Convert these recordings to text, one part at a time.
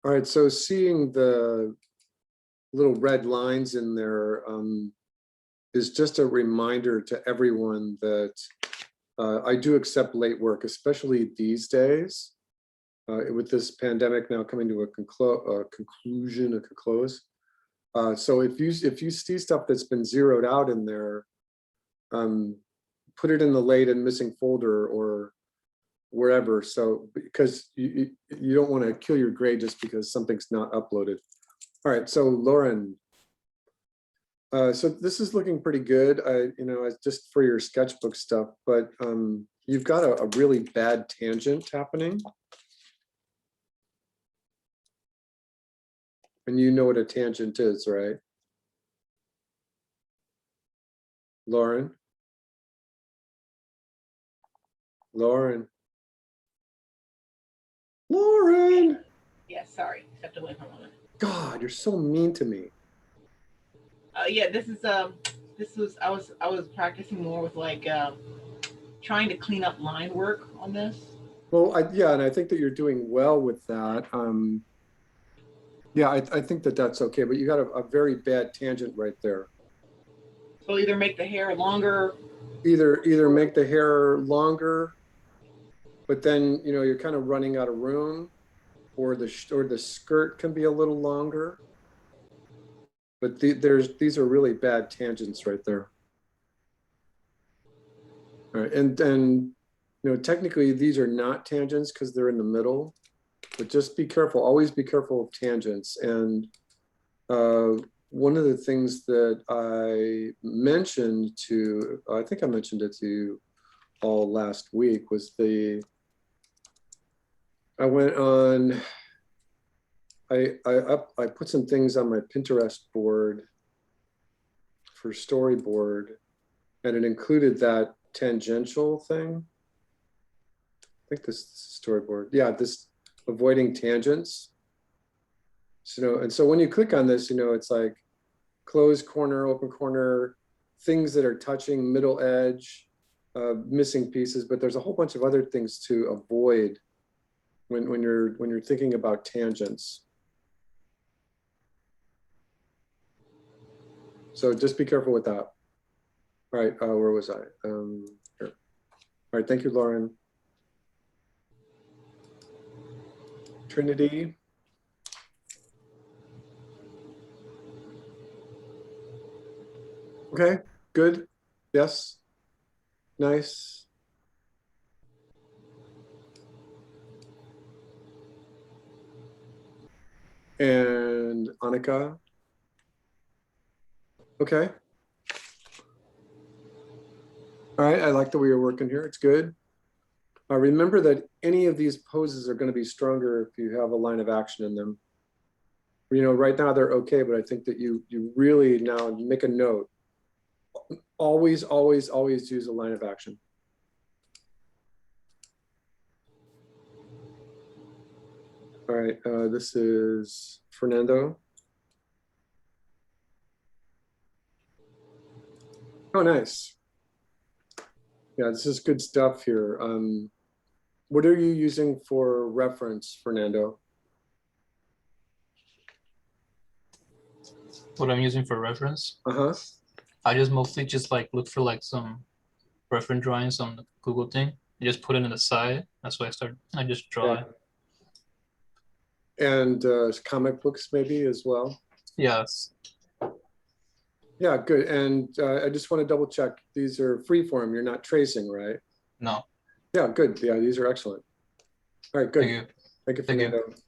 All right, so seeing the little red lines in there is just a reminder to everyone that I do accept late work, especially these days, with this pandemic now coming to a conclusion, a close. So if you see stuff that's been zeroed out in there, put it in the late and missing folder or wherever. So because you don't want to kill your grade just because something's not uploaded. All right, so Lauren. So this is looking pretty good. Just for your sketchbook stuff, but you've got a really bad tangent happening. And you know what a tangent is, right? Lauren? Lauren? Lauren! Yeah, sorry. Stepped away from a moment. God, you're so mean to me. Yeah, this was I was practicing more with like trying to clean up line work on this. Well, yeah, and I think that you're doing well with that. Yeah, I think that that's okay, but you got a very bad tangent right there. So either make the hair longer. Either make the hair longer, but then you're kind of running out of room, or the skirt can be a little longer. But these are really bad tangents right there. All right, and technically these are not tangents because they're in the middle, but just be careful. Always be careful of tangents. And one of the things that I mentioned I think I mentioned it to you all last week was I went on. I put some things on my Pinterest board for storyboard, and it included that tangential thing. I think this is storyboard. Yeah, this avoiding tangents. So, and so when you click on this, it's like close corner, open corner, things that are touching, middle edge, missing pieces, but there's a whole bunch of other things to avoid when you're thinking about tangents. So just be careful with that. All right, where was I? Here. All right, thank you, Lauren. Trinity. Okay, good. Yes. Nice. And Annika. Okay. All right, I like the way you're working here. It's good. Remember that any of these poses are going to be stronger if you have a line of action in them. Right now they're okay, but I think that you really now make a note. Always, always, always use a line of action. All right, this is Fernando. Oh, nice. Yeah, this is good stuff here. What are you using for reference, Fernando? What I'm using for reference? Uh-huh. I just mostly just like look for like some reference drawings on the Google thing. I just put it in the side. That's why I just draw it. And comic books maybe as well? Yes. Yeah, good. And I just want to double check. These are freeform. You're not tracing, right? No. Yeah, good. Yeah, these are excellent. All right, good. Thank you. Thank you, Fernando. Thank you.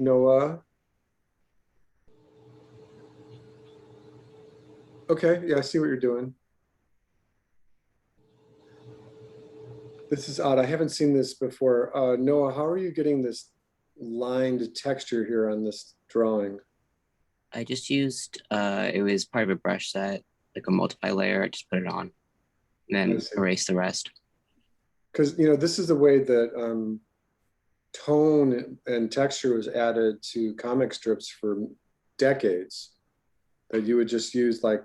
Noah. Okay, yeah, I see what you're doing. This is odd. I haven't seen this before. Noah, how are you getting this lined texture here on this drawing? I just used, it was part of a brush set like a multiply layer, I just put it on and then erase the rest. Because, this is the way that tone and texture was added to comic strips for decades, that you would just use like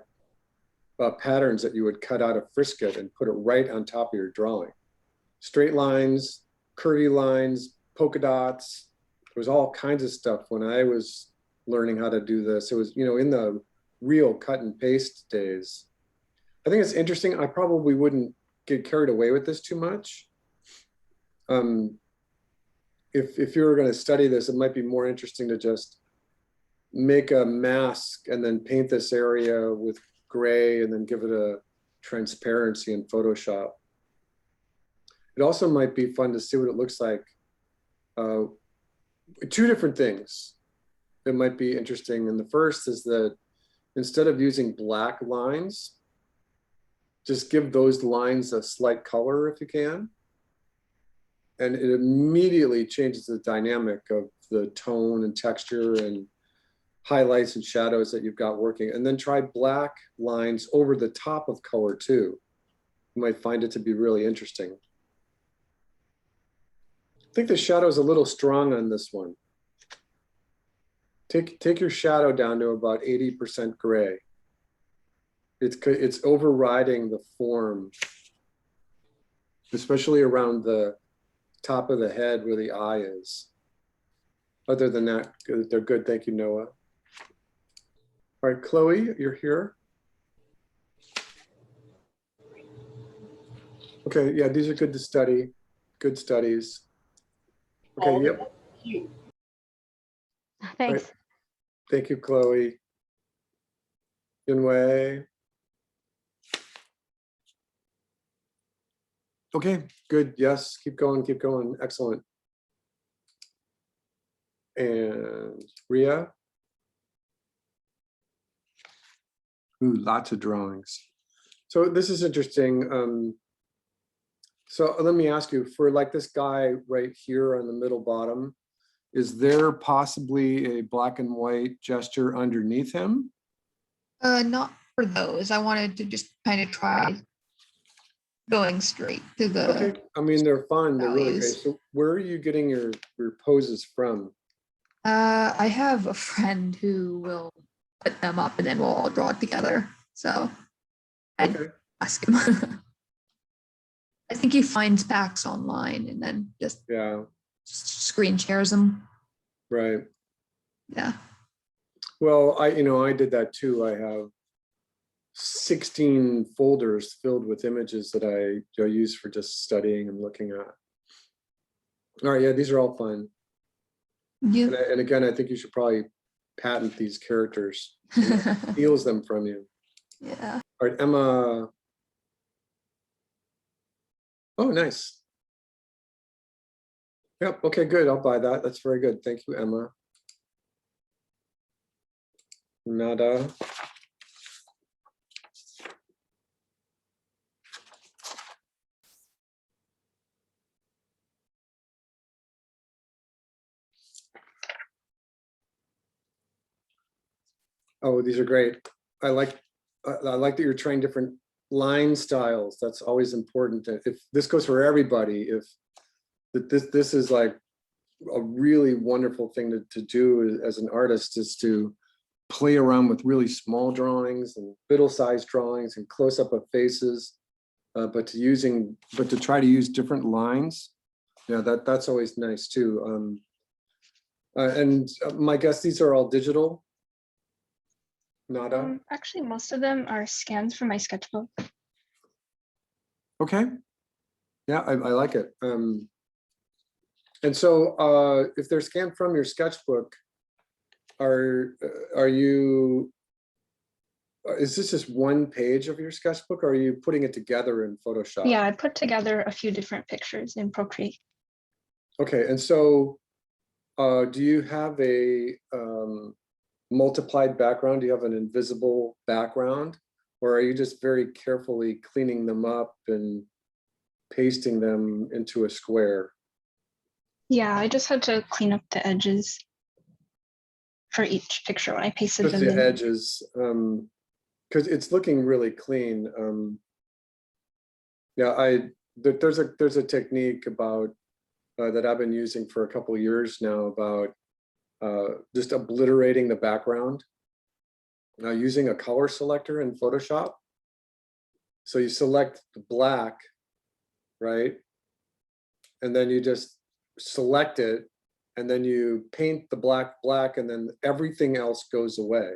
patterns that you would cut out of Frisket and put it right on top of your drawing. Straight lines, curvy lines, polka dots. There was all kinds of stuff when I was learning how to do this. It was, in the real cut and paste days. I think it's interesting. I probably wouldn't get carried away with this too much. If you were going to study this, it might be more interesting to just make a mask and then paint this area with gray and then give it a transparency in Photoshop. It also might be fun to see what it looks like. Two different things that might be interesting. And the first is that instead of using black lines, just give those lines a slight color if you can. And it immediately changes the dynamic of the tone and texture and highlights and shadows that you've got working. And then try black lines over the top of color too. You might find it to be really interesting. I think the shadow is a little strong on this one. Take your shadow down to about 80% gray. It's overriding the form, especially around the top of the head where the eye is. Other than that, they're good. Thank you, Noah. All right, Chloe, you're here. Okay, yeah, these are good to study. Good studies. Okay, yep. Cute. Thanks. Right. Thank you, Chloe. Yunwei. Okay, good. Yes, keep going, keep going. Excellent. And Ria. Ooh, lots of drawings. So this is interesting. So let me ask you, for like this guy right here on the middle bottom, is there possibly a black and white gesture underneath him? Not for those. I wanted to just kind of try going straight to the. Okay, I mean, they're fun. They're really great. values. So where are you getting your poses from? I have a friend who will put them up and then we'll all draw it together. So I'd Okay, ask him. I think he finds packs online and then just yeah, screen shares them. right. Yeah. Well, I did that too. I have 16 folders filled with images that I use for just studying and looking at. All right, yeah, these are all fun. Yeah. And again, I think you should probably patent these characters. Steals them from you. Yeah. All right, Emma. Oh, nice. Yep, okay, good. I'll buy that. That's very good. Thank you, Emma. Nada. Oh, these are great. I like that you're trying different line styles. That's always important. If this goes for everybody, if this is like a really wonderful thing to do as an artist, is to play around with really small drawings and middle-sized drawings and close-up of faces, but to try to use different lines. Yeah, that's always nice too. And my guess, these are all digital. Nada. Actually, most of them are scans from my sketchbook. Okay. Yeah, I like it. And so if they're scanned from your sketchbook, is this just one page of your sketchbook, or are you putting it together in Photoshop? Yeah, I put together a few different pictures in Procreate. Okay, and so do you have a multiplied background? Do you have an invisible background? Or are you just very carefully cleaning them up and pasting them into a square? Yeah, I just had to clean up the edges for each picture when I pasted Just them the in. edges. because it's looking really clean. Yeah, there's a technique about that I've been using for a couple of years now about just obliterating the background using a color selector in Photoshop. So you select the black, right? And then you just select it, and then you paint the black black, and then everything else goes away.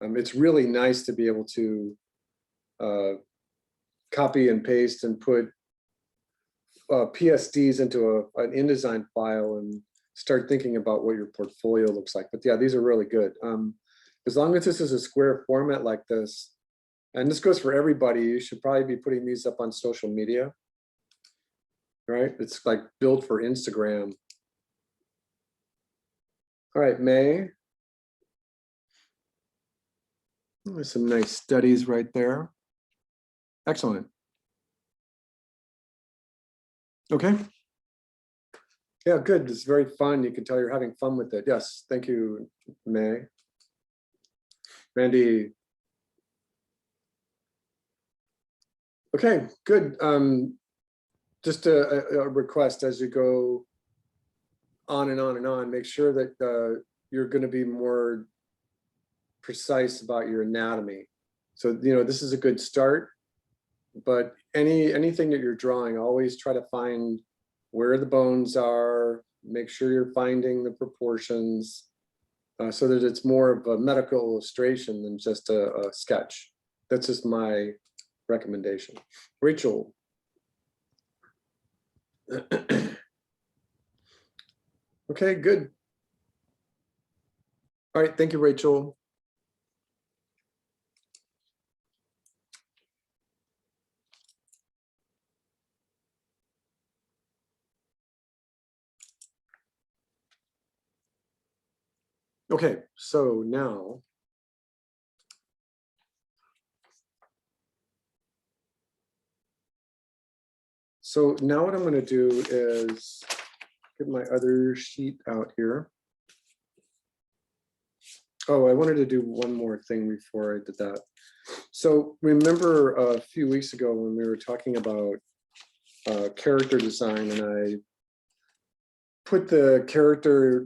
It's really nice to be able to copy and paste and put PSDs into an InDesign file and start thinking about what your portfolio looks like. But yeah, these are really good. As long as this is a square format like this, and this goes for everybody, you should probably be putting these up on social media, right? It's like built for Instagram. All right, May. There's some nice studies right there. Excellent. Okay. Yeah, good. It's very fun. You can tell you're having fun with it. Yes, thank you, May. Randy. Okay, good. Just a request as you go on and on and on, make sure that you're going to be more precise about your anatomy. So, you know, this is a good start, but anything that you're drawing, always try to find where the bones are, make sure you're finding the proportions so that it's more of a medical illustration than just a sketch. That's just my recommendation. Rachel. Okay, good. All right, thank you, Rachel. Okay, so now what I'm going to do is get my other sheet out here. Oh, I wanted to do one more thing before I did that. So remember a few weeks ago when we were talking about character design, and I put the character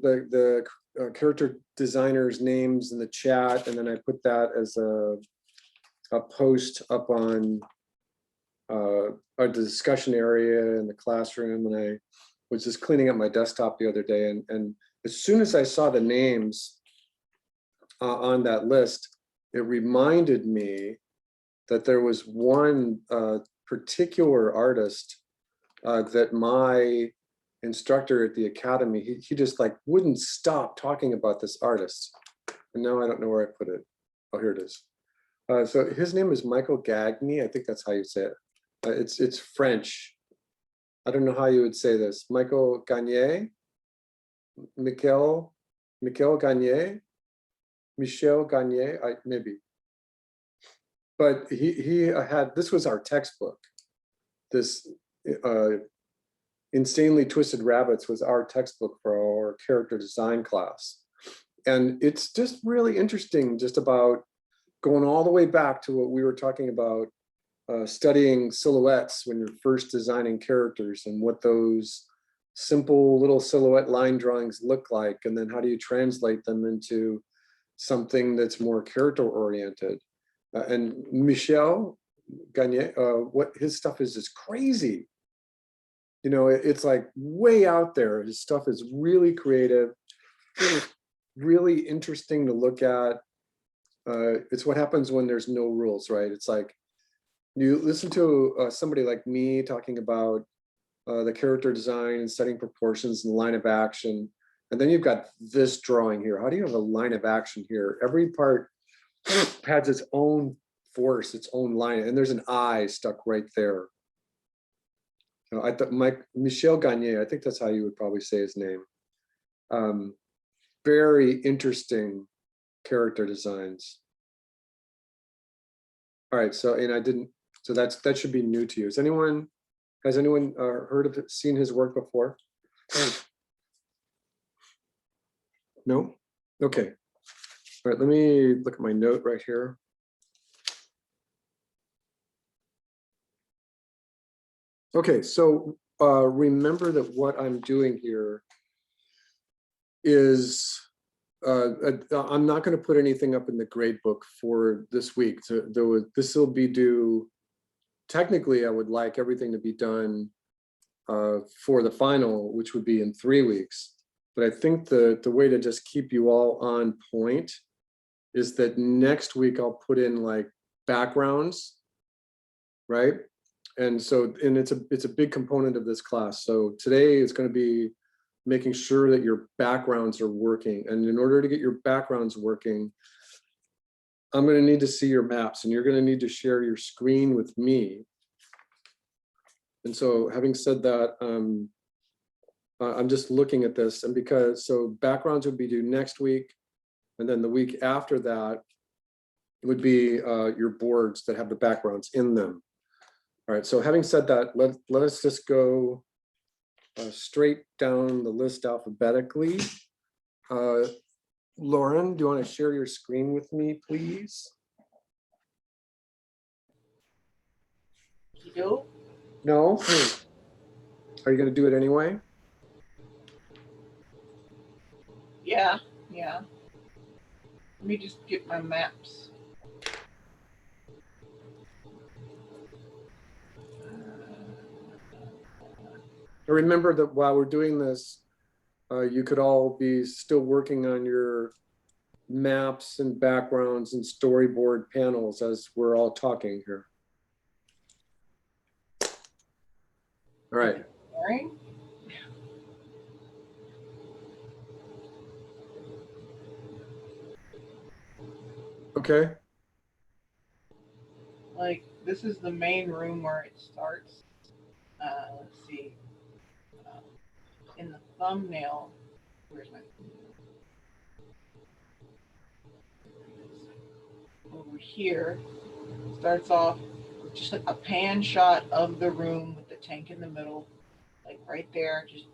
designers' names in the chat, and then I put that as a post up on our discussion area in the classroom, and I was just cleaning up my desktop the other day, and as soon as I saw the names on that list, it reminded me that there was one particular artist that my instructor at the academy, he just like wouldn't stop talking about this artist. And now I don't know where I put it. Oh, here it is. So his name is Michael Gagny. I think that's how you say it. It's French. I don't know how you would say this. Michael Gagné, Michel Gagné, Michel Gagné, maybe. But he had, this was our textbook. This Insanely Twisted Rabbits was our textbook for our character design class. And it's just really interesting just about going all the way back to what we were talking about, studying silhouettes when you're first designing characters and what those simple little silhouette line drawings look like, and then how do you translate them into something that's more character oriented. And Michel Gagné, what his stuff is just crazy. You know, it's like way out there. His stuff is really creative, really interesting to look at. It's what happens when there's no rules, right? It's like you listen to somebody like me talking about the character design and setting proportions and line of action. And then you've got this drawing here. How do you have a line of action here? Every part has its own force, its own line, and there's an eye stuck right there. I thought Michel Gagné, I think that's how you would probably say his name. Very interesting character designs. All right, so that should be new to you. Has anyone heard of it, seen his work before? No? Okay. All right, let me look at my note right here. Okay, so remember that what I'm doing here is I'm not going to put anything up in the grade book for this week. So this will be due. Technically, I would like everything to be done for the final, which would be in 3 weeks. But I think the way to just keep you all on point is that next week I'll put in like backgrounds, right? And so, and it's a big component of this class. So today is going to be making sure that your backgrounds are working. And in order to get your backgrounds working, I'm going to need to see your maps, and you're going to need to share your screen with me. And so having said that, I'm just looking at this, and so backgrounds would be due next week. And then the week after that would be your boards that have the backgrounds in them. All right, so having said that, let us just go straight down the list alphabetically. Lauren, do you want to share your screen with me, please? You do? No? Are you going to do it anyway? Yeah. Let me just get my maps. Remember that while we're doing this, you could all be still working on your maps and backgrounds and storyboard panels as we're all talking here. All right. All right. Okay. Like, this is the main room where it starts. Let's see. In the thumbnail, where's my over here, starts off with just like a pan shot of the room with the tank in the middle, like right there, just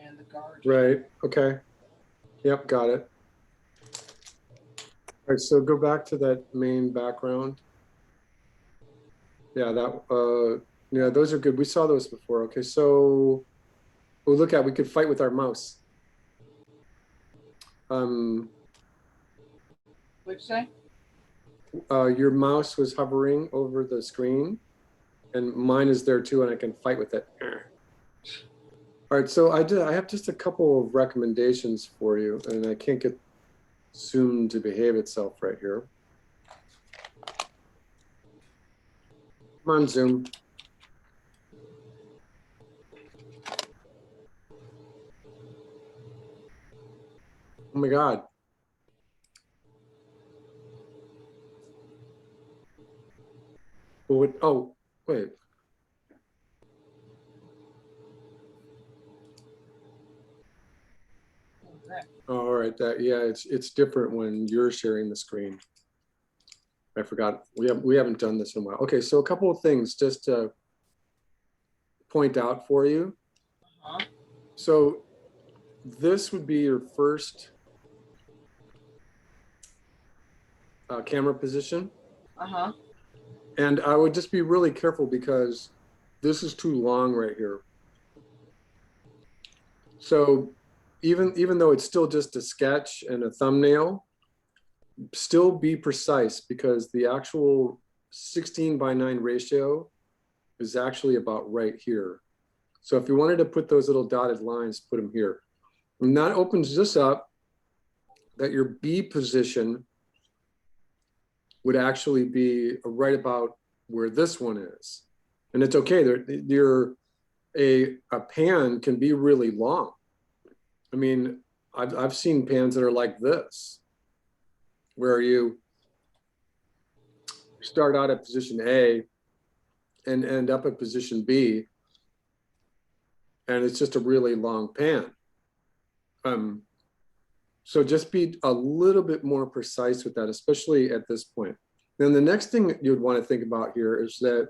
and the guard. Right. Okay. Yep. Got it. All right. So go back to that main background. Yeah. Yeah. Those are good. We saw those before. Okay. So look at, we could fight with our mouse. What'd you say? Your mouse was hovering over the screen, and mine is there too, and I can fight with it. All right, so I have just a couple of recommendations for you, and I can't get Zoom to behave itself right here. Come on, Zoom. Oh my God. Oh, wait. All right, yeah, it's different when you're sharing the screen. I forgot, we haven't done this in a while. Okay, so a couple of things just to point out for you. So this would be your first camera position. And I would just be really careful because this is too long right here. So even though it's still just a sketch and a thumbnail, still be precise, because the actual 16:9 ratio is actually about right here. So if you wanted to put those little dotted lines, put them here. And that opens this up, that your B position would actually be right about where this one is. And it's okay, a pan can be really long. I mean, I've seen pans that are like this, where you start out at position A and end up at position B, and it's just a really long pan. So just be a little bit more precise with that, especially at this point. Then the next thing that you would want to think about here is that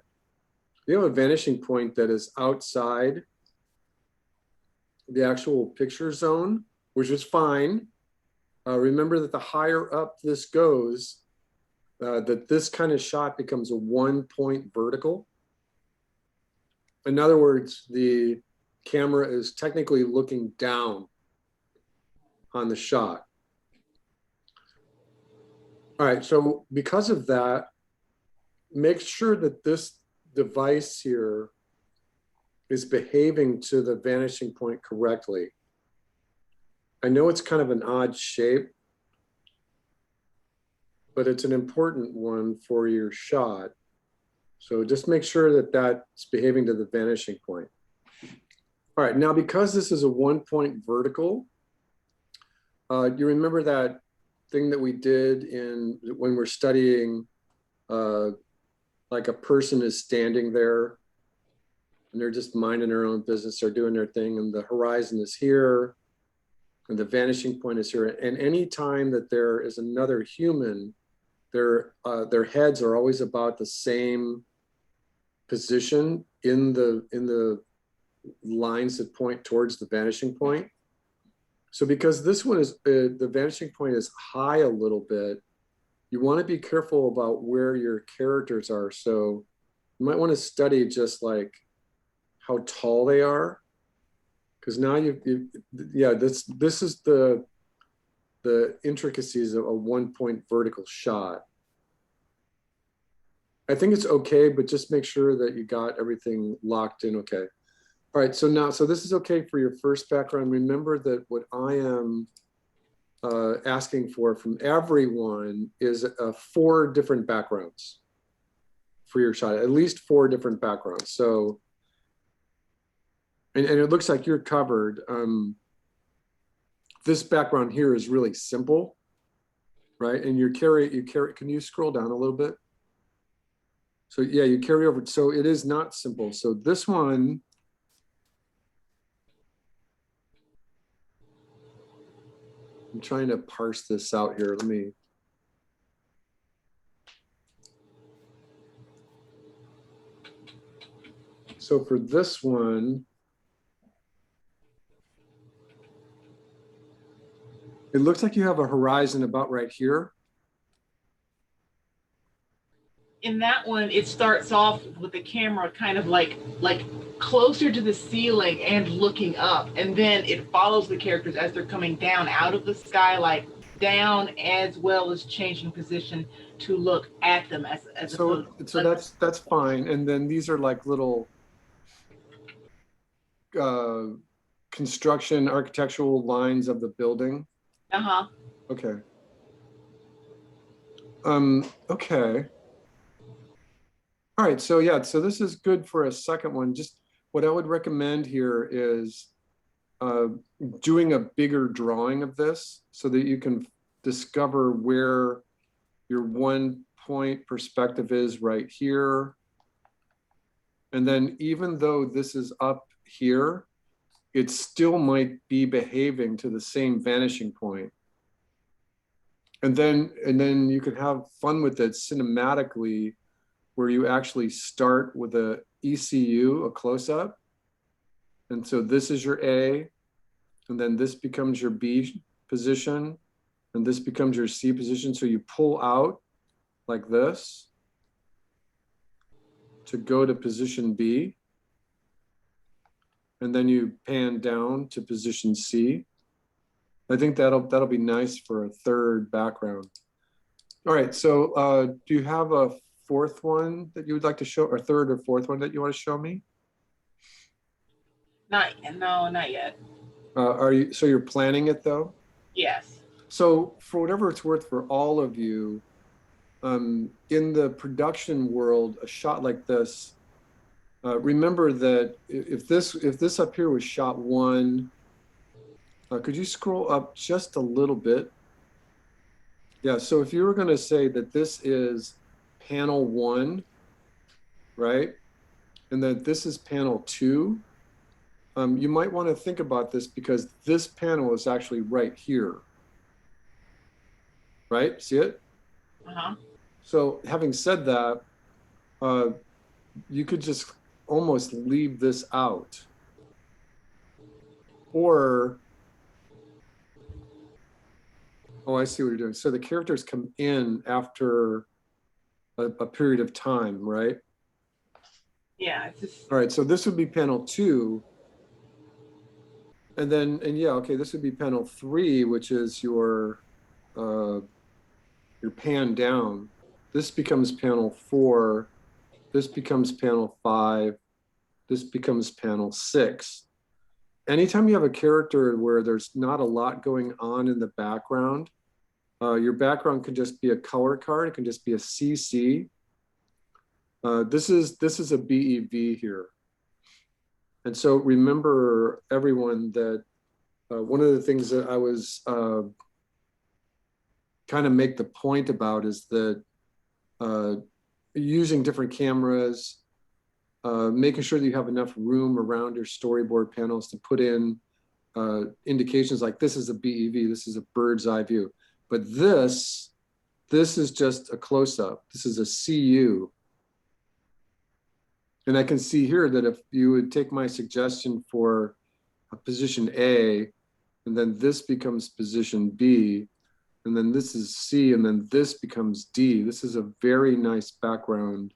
you have a vanishing point that is outside the actual picture zone, which is fine. Remember that the higher up this goes, that this kind of shot becomes a 1-point vertical. in other words, the camera is technically looking down on the shot. All right, so because of that, make sure that this device here is behaving to the vanishing point correctly. I know it's kind of an odd shape, but it's an important one for your shot. So just make sure that that's behaving to the vanishing point. All right, now because this is a 1-point vertical, you remember that thing that we did when we're studying, like a person is standing there and they're just minding their own business, they're doing their thing, and the horizon is here, and the vanishing point is here. And any time that there is another human, their heads are always about the same position in the lines that point towards the vanishing point. So because this one is, the vanishing point is high a little bit, you want to be careful about where your characters are. So you might want to study just like how tall they are, because now yeah, this is the intricacies of a 1-point vertical shot. I think it's okay, but just make sure that you got everything locked in okay. All right, so this is okay for your first background. Remember that what I am asking for from everyone is 4 different backgrounds for your shot, at least 4 different backgrounds. So, and it looks like you're covered. This background here is really simple, right? And you carry, can you scroll down a little bit? So yeah, you carry over. So it is not simple. So this one, I'm trying to parse this out here. Let me. So for this one, it looks like you have a horizon about right here. In that one, it starts off with the camera kind of like closer to the ceiling and looking up, and then it follows the characters as they're coming down out of the sky, like down, as well as changing position to look at them as So that's fine. And then these are like little construction architectural lines of the building. Okay. Okay. All right, so yeah, so this is good for a second one. Just what I would recommend here is doing a bigger drawing of this so that you can discover where your 1-point perspective is right here. And then even though this is up here, it still might be behaving to the same vanishing point. And then you can have fun with it cinematically, where you actually start with a ECU, a close-up. And so this is your A, and then this becomes your B position, and this becomes your C position. So you pull out like this to go to position B. And then you pan down to position C. I think that'll be nice for a third background. All right, so do you have a 4th one that you would like to show, or 3rd or 4th one that you want to show me? No, not yet. So you're planning it though? Yes. So for whatever it's worth for all of you, in the production world, a shot like this, remember that if this up here was shot 1, could you scroll up just a little bit? Yeah, so if you were going to say that this is panel 1, right? And that this is panel 2, you might want to think about this because this panel is actually right here. Right? See it? So having said that, you could just almost leave this out. Or, oh, I see what you're doing. So the characters come in after a period of time, right? Yeah, it's just, All right, so this would be panel 2. And then, and yeah, okay, this would be panel 3, which is your pan down. This becomes panel 4. This becomes panel 5. This becomes panel 6. Anytime you have a character where there's not a lot going on in the background, your background can just be a color card. It can just be a CC. This is a BEV here. And so remember, everyone, that one of the things that I was kind of make the point about is that using different cameras, making sure that you have enough room around your storyboard panels to put in indications like this is a BEV, this is a bird's eye view. But this is just a close-up. This is a CU. And I can see here that if you would take my suggestion for a position A, and then this becomes position B, and then this is C, and then this becomes D. This is a very nice background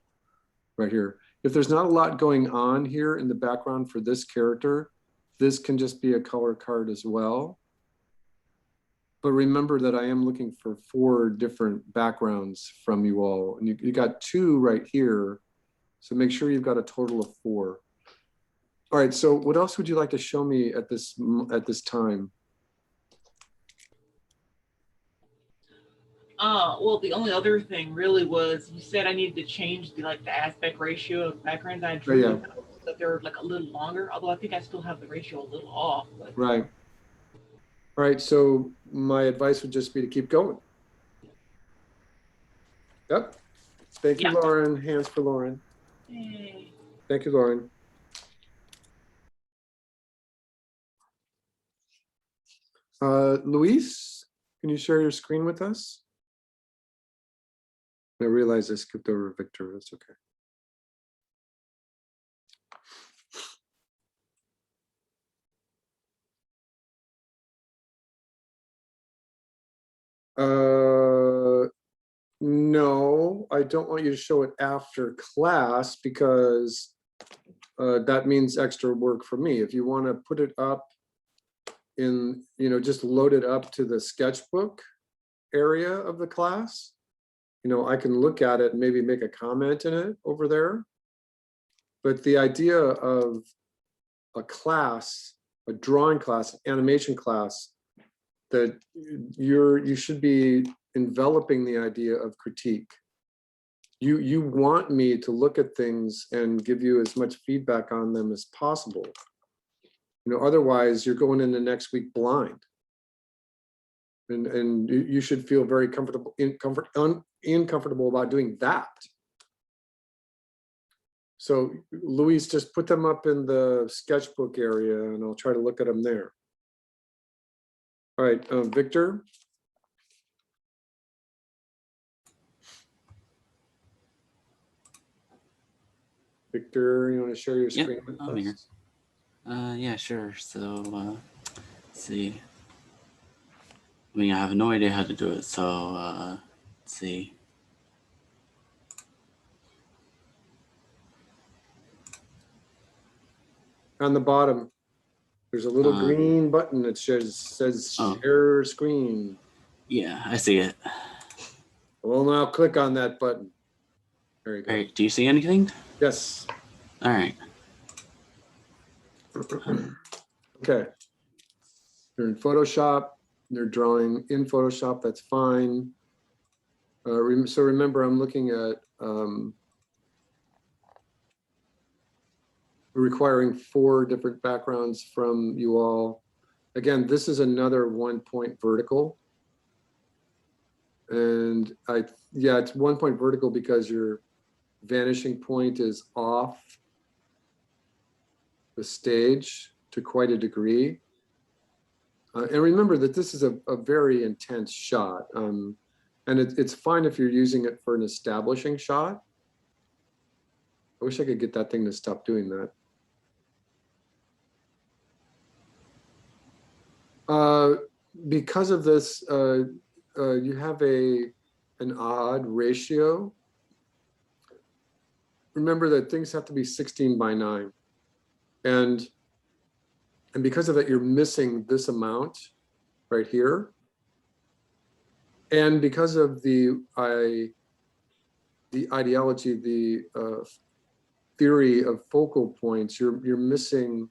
right here. If there's not a lot going on here in the background for this character, this can just be a color card as well. But remember that I am looking for 4 different backgrounds from you all. And you got 2 right here. So make sure you've got a total of 4. All right, so what else would you like to show me at this time? well, the only other thing really was you said I needed to change the aspect ratio of backgrounds. I drew yeah. that they're like a little longer, although I think I still have the ratio a little off. But... Right. All right, so my advice would just be to keep going. Yep. Thank you, Yeah. Lauren. Hands for Lauren. Yay. Thank you, Lauren. Luis, can you share your screen with us? I realize I skipped over Victor. That's okay. No, I don't want you to show it after class because that means extra work for me. If you want to put it up in, just load it up to the sketchbook area of the class, I can look at it and maybe make a comment in it over there. But the idea of a class, a drawing class, animation class, that you should be enveloping the idea of critique. You want me to look at things and give you as much feedback on them as possible. Otherwise you're going into next week blind. And you should feel very uncomfortable about doing that. So Luis, just put them up in the sketchbook area and I'll try to look at them there. All right, Victor. Victor, you want to share your screen with I'm here. us? Yeah, sure. So, let's see. I mean, I have no idea how to do it. So, let's see. On the bottom, there's a little green button that says share screen. Yeah, I see it. Well, now click on that button. There you go. All right. Do you see anything? Yes. All right. Okay. They're in Photoshop. They're drawing in Photoshop. That's fine. So remember, I'm looking at requiring 4 different backgrounds from you all. Again, this is another 1-point vertical. And it's 1 point vertical because your vanishing point is off the stage to quite a degree. And remember that this is a very intense shot. And it's fine if you're using it for an establishing shot. I wish I could get that thing to stop doing that. Because of this, you have an odd ratio. remember that things have to be 16 by 9. And because of that, you're missing this amount right here. And because of the ideology, the theory of focal points, you're missing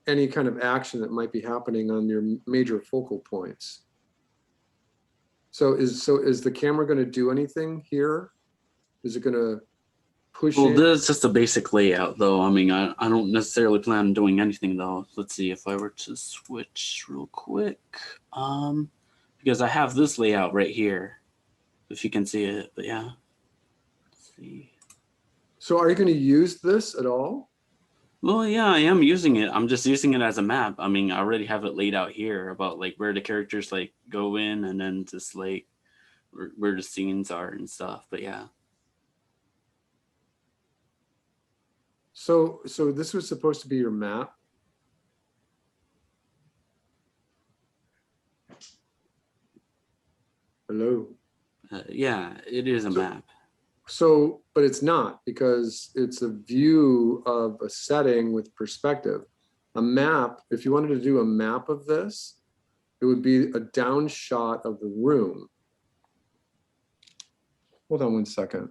any kind of action that might be happening on your major focal points. So is the camera going to do anything here? Is it going to push Well, in? this is just a basic layout, though. I mean, I don't necessarily plan on doing anything, though. Let's see if I were to switch real quick. Because I have this layout right here, if you can see it. But yeah, let's see. So are you going to use this at all? Well, yeah, I am using it. I'm just using it as a map. I mean, I already have it laid out here about like where the characters like go in, and then just like where the scenes are and stuff. But yeah. So this was supposed to be your map. Hello. Yeah, it is a map. So, but it's not, because it's a view of a setting with perspective. A map, if you wanted to do a map of this, it would be a down shot of the room. Hold on one second.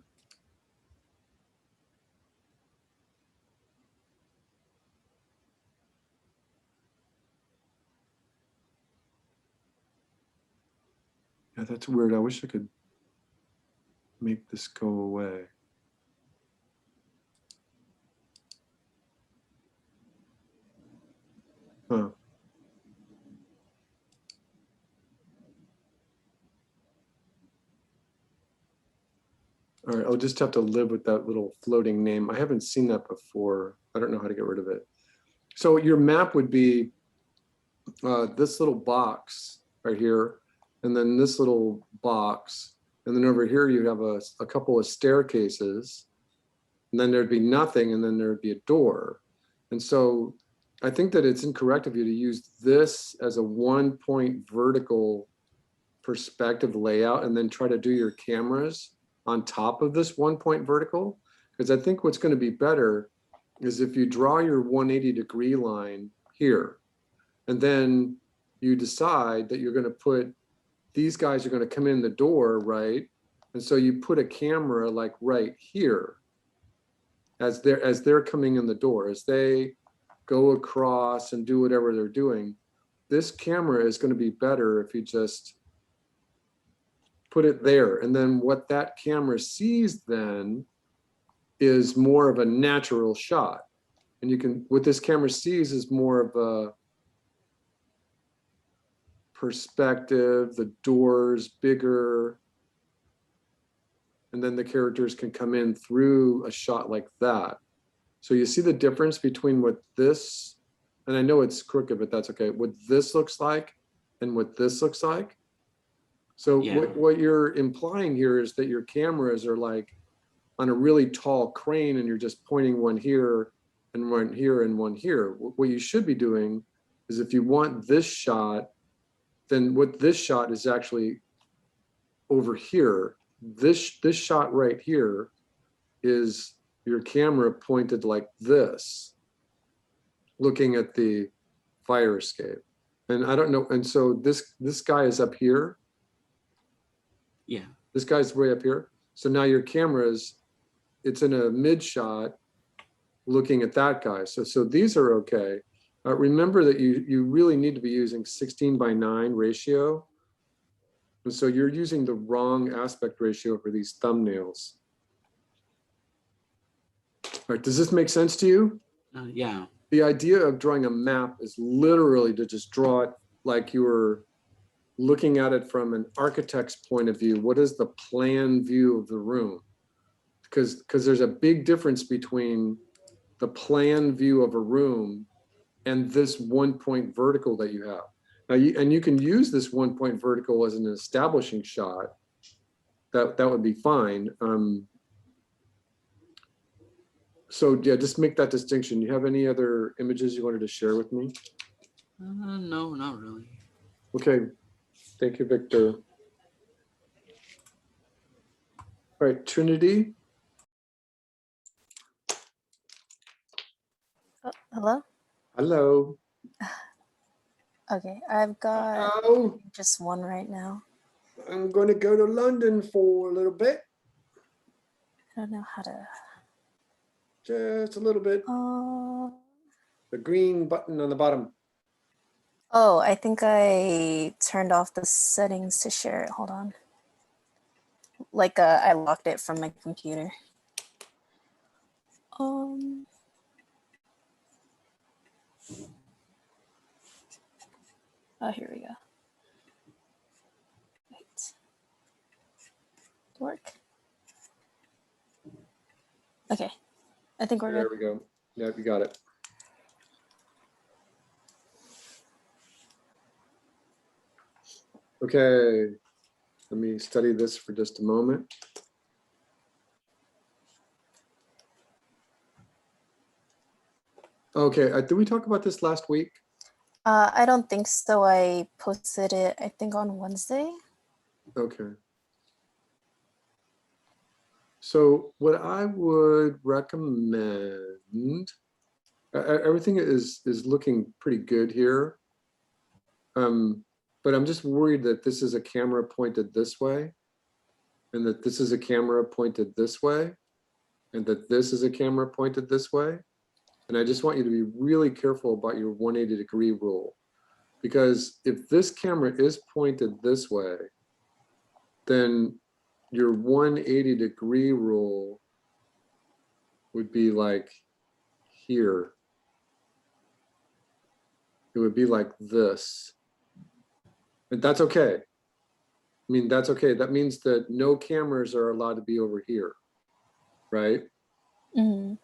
Yeah, that's weird. I wish I could make this go away. Huh. All right, I'll just have to live with that little floating name. I haven't seen that before. I don't know how to get rid of it. So your map would be this little box right here, and then this little box. And then over here, you have a couple of staircases, and then there'd be nothing, and then there'd be a door. And so I think that it's incorrect of you to use this as a 1-point vertical perspective layout and then try to do your cameras on top of this 1-point vertical. Because I think what's going to be better is if you draw your 180-degree line here, and then you decide that you're going to put, these guys are going to come in the door, right? And so you put a camera like right here as they're coming in the door, as they go across and do whatever they're doing. This camera is going to be better if you just put it there. And then what that camera sees then is more of a natural shot. And you can, what this camera sees is more of a perspective, the doors bigger, and then the characters can come in through a shot like that. So you see the difference between what this, and I know it's crooked, but that's okay, what this looks like and what this looks like. So Yeah. what you're implying here is that your cameras are like on a really tall crane and you're just pointing one here and one here and one here. What you should be doing is, if you want this shot, then what this shot is actually over here. This shot right here is your camera pointed like this, looking at the fire escape. And I don't know, and so this guy is up here. Yeah. This guy's way up here. So now your camera is, it's in a mid shot looking at that guy. So these are okay. Remember that you really need to be using 16:9 ratio. And so you're using the wrong aspect ratio for these thumbnails. All right, does this make sense to you? Yeah. The idea of drawing a map is literally to just draw it like you were looking at it from an architect's point of view. What is the plan view of the room? Because there's a big difference between the plan view of a room and this 1-point vertical that you have. Now, you can use this 1-point vertical as an establishing shot. That would be fine. So yeah, just make that distinction. You have any other images you wanted to share with me? No, not really. Okay, thank you, Victor. All right, Trinity. Hello? Hello. Okay, I've got Oh, just one right now. I'm going to go to London for a little bit. I don't know how to. Just a little bit. The green button on the bottom. Oh, I think I turned off the settings to share it. Hold on. Like I locked it from my computer. Oh, here we go. Wait. Work. Okay, I think we're There good. we go. Yeah, you got it. Okay, let me study this for just a moment. Okay, did we talk about this last week? I don't think so. I posted it, I think, on Wednesday. Okay. So what I would recommend, everything is looking pretty good here. But I'm just worried that this is a camera pointed this way, and that this is a camera pointed this way, and that this is a camera pointed this way. And I just want you to be really careful about your 180-degree rule. Because if this camera is pointed this way, then your 180-degree rule would be like here. It would be like this. And that's okay. I mean, that's okay. That means that no cameras are allowed to be over here, right? Mm-hmm.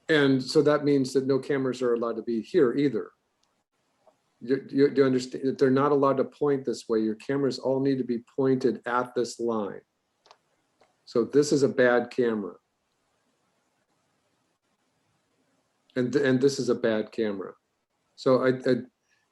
And so that means that no cameras are allowed to be here either. Do you understand that they're not allowed to point this way? Your cameras all need to be pointed at this line. So this is a bad camera. And this is a bad camera. So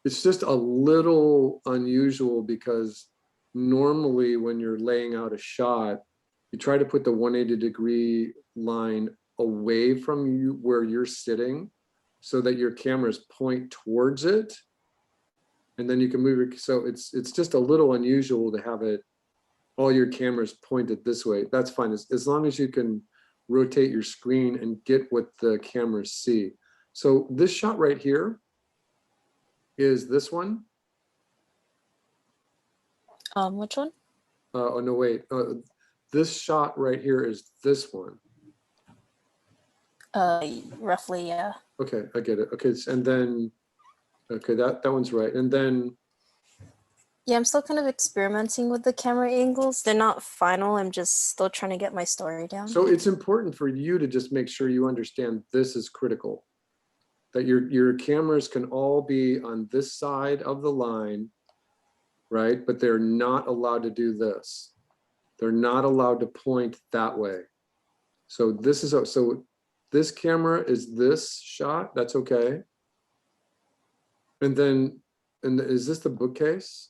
it's just a little unusual because normally when you're laying out a shot, you try to put the 180-degree line away from you where you're sitting so that your cameras point towards it. And then you can move it. So it's just a little unusual to have it, all your cameras pointed this way. That's fine, as long as you can rotate your screen and get what the cameras see. So this shot right here is this one. Which one? Oh no, wait. This shot right here is this one. Roughly, yeah. Okay, I get it. Okay, and then, okay, that one's right. And then, Yeah, I'm still kind of experimenting with the camera angles. They're not final. I'm just still trying to get my story down. so it's important for you to just make sure you understand this is critical. That your cameras can all be on this side of the line, right? But they're not allowed to do this. They're not allowed to point that way. So this is, so this camera is this shot, that's okay. And then, and is this the bookcase?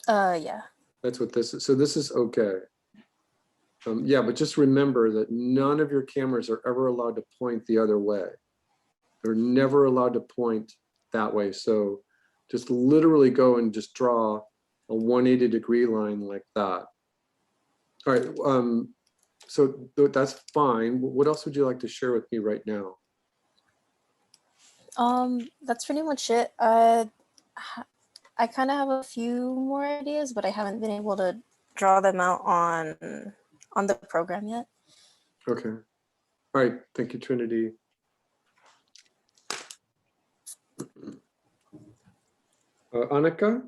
Yeah. That's what this is. So this is okay. Yeah, but just remember that none of your cameras are ever allowed to point the other way. They're never allowed to point that way. So just literally go and just draw a 180-degree line like that. All right, so that's fine. What else would you like to share with me right now? That's pretty much it. I kind of have a few more ideas, but I haven't been able to draw them out on the program yet. Okay. All right. Thank you, Trinity. Annika?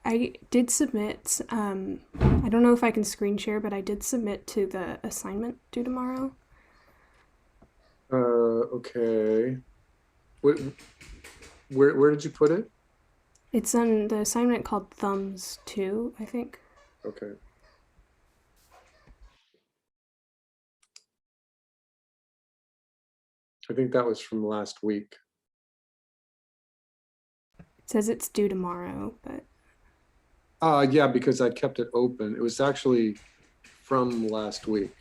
I did submit, I don't know if I can screen share, but I did submit to the assignment due tomorrow. Okay. Where did you put it? It's on the assignment called Thumbs 2, I think. Okay. I think that was from last week. It says it's due tomorrow, but Yeah, because I kept it open. It was actually from last week.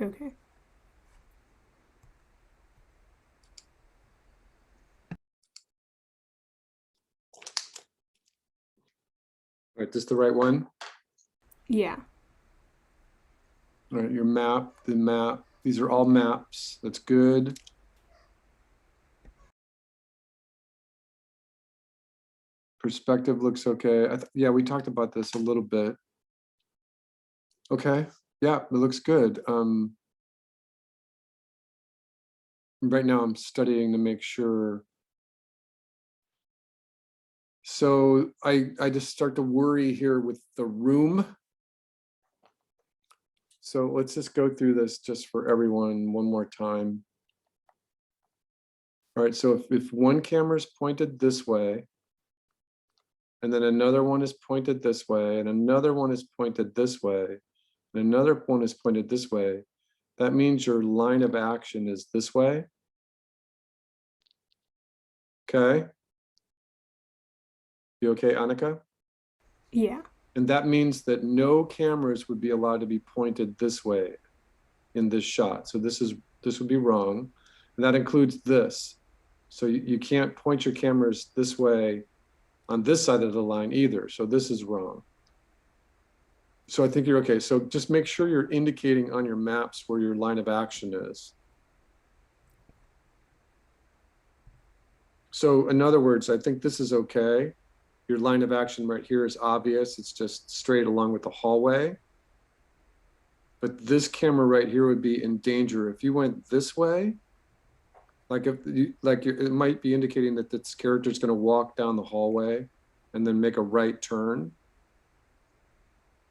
Okay. All right, this the right one? Yeah. All right, your map, the map. These are all maps. That's good. Perspective looks okay. Yeah, we talked about this a little bit. Okay, yeah, it looks good. Right now I'm studying to make sure. So I just start to worry here with the room. So let's just go through this just for everyone one more time. All right, so if one camera is pointed this way, and then another one is pointed this way, and another one is pointed this way, and another one is pointed this way, that means your line of action is this way. Okay. You okay, Annika? Yeah. And that means that no cameras would be allowed to be pointed this way in this shot. So this would be wrong. And that includes this. So you can't point your cameras this way on this side of the line either. So this is wrong. So I think you're okay. So just make sure you're indicating on your maps where your line of action is. So in other words, I think this is okay. Your line of action right here is obvious. It's just straight along with the hallway. But this camera right here would be in danger. If you went this way, it might be indicating that this character is going to walk down the hallway and then make a right turn.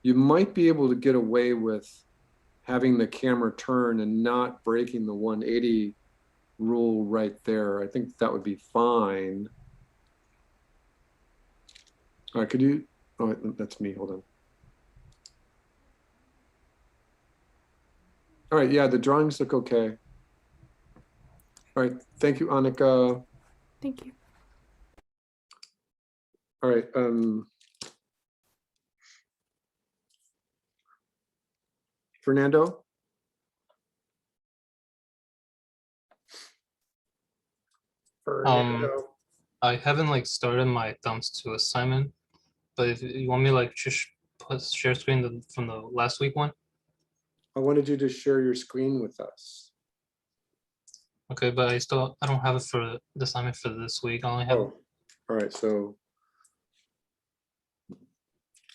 You might be able to get away with having the camera turn and not breaking the 180 rule right there. I think that would be fine. All right, could you, oh, that's me, hold on. All right, yeah, the drawings look okay. All right, thank you, Annika. Thank you. All right, Fernando? I haven't like started my thumbs to assignment, but if you want me like just share screen from the last week one. I wanted you to share your screen with us. Okay, but I don't have it for the assignment for this week. I only have. Oh, all right, so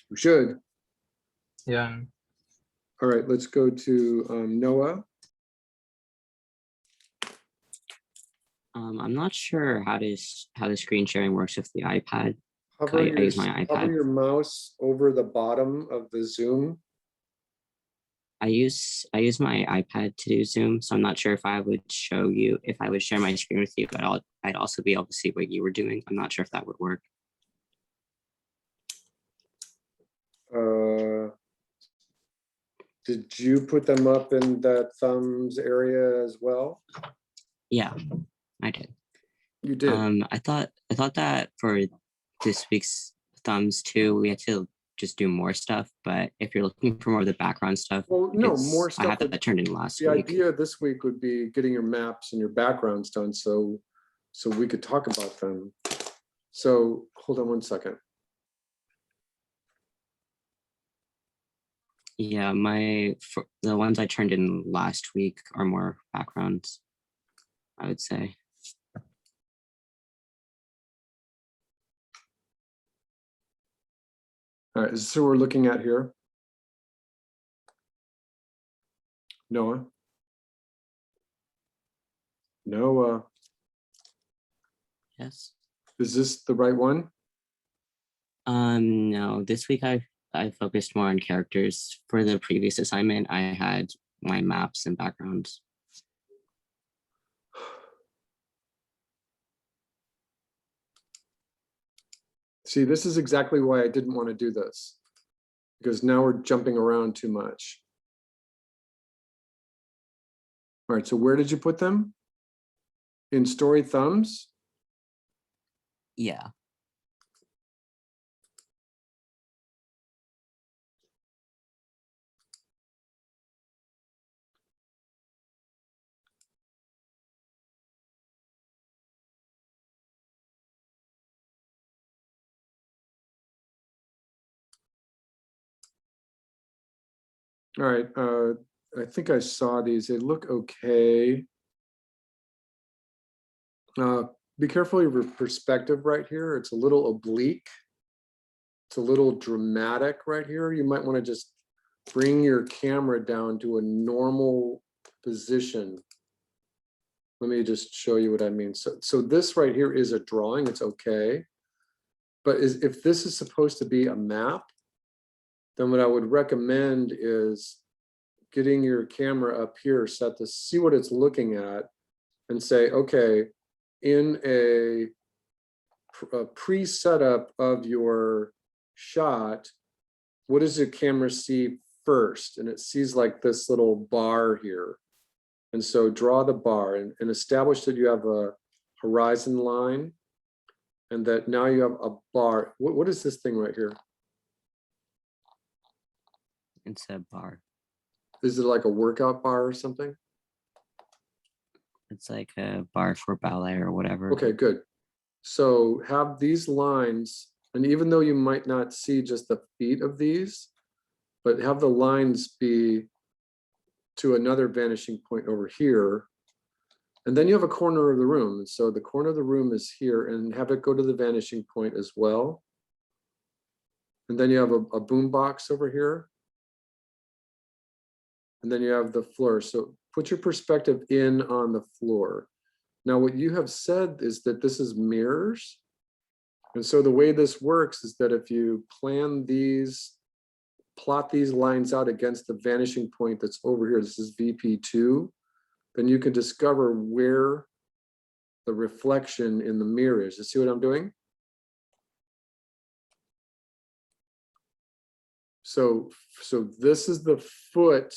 we should. Yeah. All right, let's go to Noah. I'm not sure how the screen sharing works with the iPad. Hover I use my hover iPad. your mouse over the bottom of the Zoom. I use my iPad to do Zoom, so I'm not sure if I would show you, if I would share my screen with you, but I'd also be able to see what you were doing. I'm not sure if that would work. Did you put them up in that thumbs area as well? Yeah, I did. You did. I thought that for this week's thumbs too, we had to just do more stuff. But if you're looking for more of the background stuff, Well, no, more stuff. I had that turned in last the week. idea this week would be getting your maps and your backgrounds done, so we could talk about them. So hold on one second. Yeah, the ones I turned in last week are more backgrounds, I would say. All right, is this what we're looking at here? Noah? Noah? Yes. Is this the right one? No, this week I focused more on characters. For the previous assignment, I had my maps and backgrounds. See, this is exactly why I didn't want to do this, because now we're jumping around too much. All right, so where did you put them? In story thumbs? Yeah. All right, I think I saw these. They look okay. Be careful of your perspective right here. It's a little oblique. It's a little dramatic right here. You might want to just bring your camera down to a normal position. Let me just show you what I mean. So this right here is a drawing. It's okay. But if this is supposed to be a map, then what I would recommend is getting your camera up here set to see what it's looking at and say, okay, in a pre-setup of your shot, what does the camera see first? And it sees like this little bar here. And so draw the bar and establish that you have a horizon line and that now you have a bar. What is this thing right here? It's a bar. Is it like a workout bar or something? It's like a bar for ballet or whatever. Okay, good. So have these lines, and even though you might not see just the feet of these, but have the lines be to another vanishing point over here. And then you have a corner of the room. So the corner of the room is here, and have it go to the vanishing point as well. And then you have a boom box over here. And then you have the floor. So put your perspective in on the floor. Now, what you have said is that this is mirrors. And so the way this works is that if you plan these, plot these lines out against the vanishing point that's over here, this is VP2, then you can discover where the reflection in the mirror is. You see what I'm doing? So this is the foot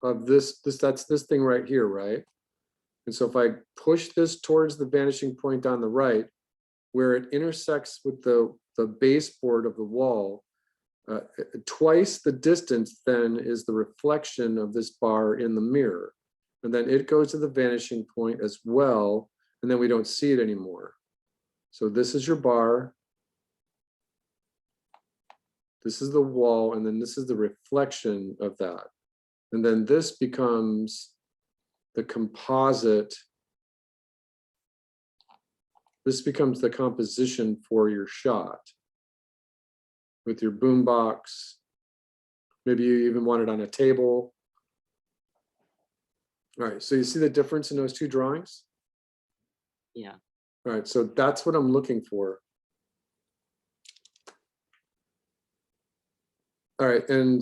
of this that's this thing right here, right? And so if I push this towards the vanishing point on the right, where it intersects with the baseboard of the wall, twice the distance then is the reflection of this bar in the mirror. And then it goes to the vanishing point as well, and then we don't see it anymore. So this is your bar. This is the wall, and then this is the reflection of that. And then this becomes the composite. This becomes the composition for your shot with your boom box. Maybe you even want it on a table. All right, so you see the difference in those two drawings? Yeah. All right, so that's what I'm looking for. All right, and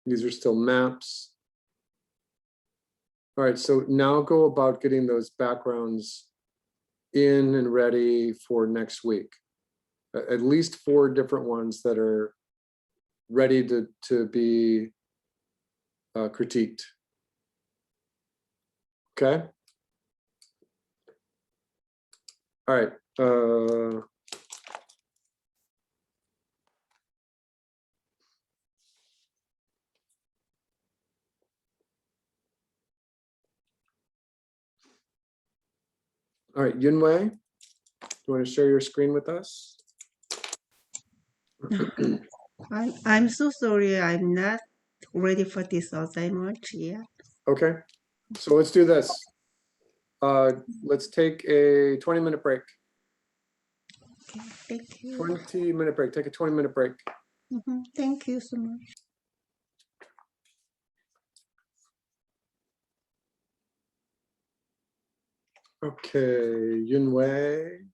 these are still maps. All right, so now go about getting those backgrounds in and ready for next week. At least 4 different ones that are ready to be critiqued. Okay. All right. All right, Yunwei, do you want to share your screen with us? I'm so sorry. I'm not ready for this assignment yet. Okay, so let's do this. Let's take a 20-minute break. Okay, thank you. 20-minute break. Take a 20-minute break. Thank you so much. Okay, Yunwei.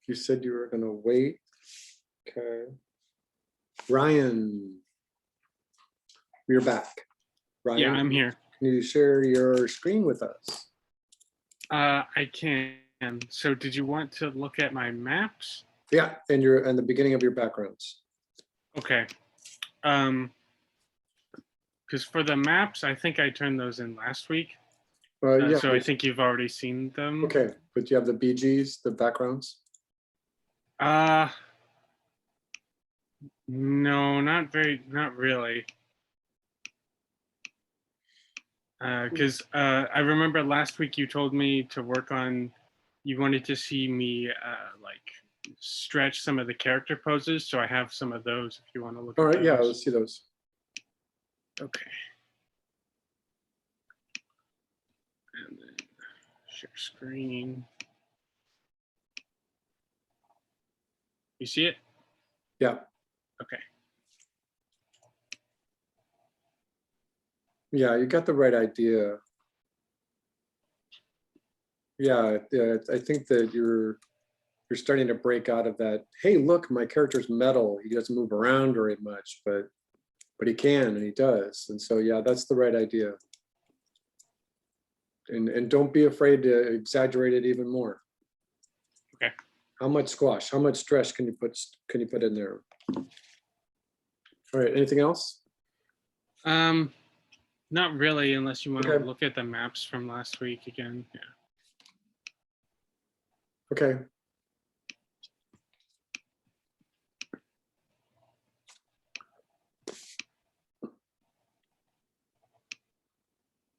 You said you were going to wait. Okay. Ryan, you're back. Ryan, Yeah, I'm here. Can you share your screen with us? I can. So did you want to look at my maps? Yeah, and the beginning of your backgrounds. Okay. Because for the maps, I think I turned those in last week. Yeah, so I think you've already seen them. Okay, but you have the BGs, the backgrounds? No, not really. Because I remember last week you told me to work on, you wanted to see me like stretch some of the character poses, so I have some of those if you want to look All at right, yeah, those. let's see those. Okay. And then share screen. You see it? Yeah. Okay. Yeah, you got the right idea. Yeah, I think that you're starting to break out of that. Hey, look, my character's metal. He doesn't move around very much, but he can, and he does. And so, yeah, that's the right idea. And don't be afraid to exaggerate it even more. Okay. How much squash? How much stress can you put in there? All right. Anything else? Not really, unless you want to Okay. look at the maps from last week again. Yeah. Okay.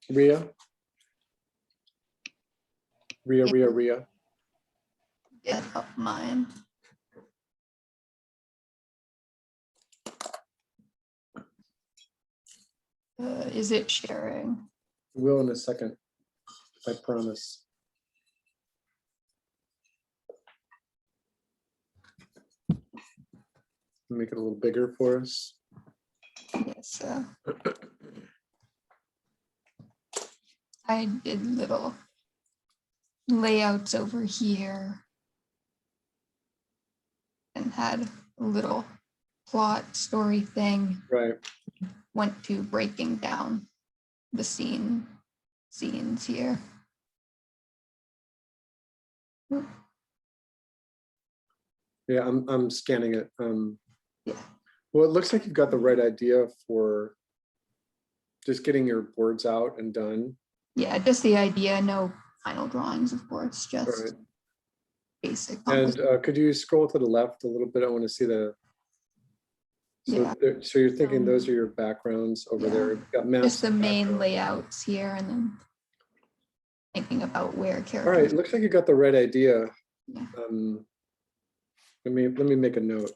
Ria. Get up mine. Is it sharing? Will in a second. I promise. Make it a little bigger for us. Yes. I did little layouts over here and had a little plot story thing. Right. Went to breaking down the scenes here. Yeah, I'm scanning it. Yeah. Well, it looks like you've got the right idea for just getting your boards out and done. Yeah, just the idea, no final drawings, of course, All just right. basic. And could you scroll to the left a little bit? I want to see the. So, Yeah. so you're thinking those are your backgrounds over Yeah. there. You've got maps. Just the main background. layouts here, and then thinking about where All characters. right, it looks like you got the right idea. Yeah. Let me make a note.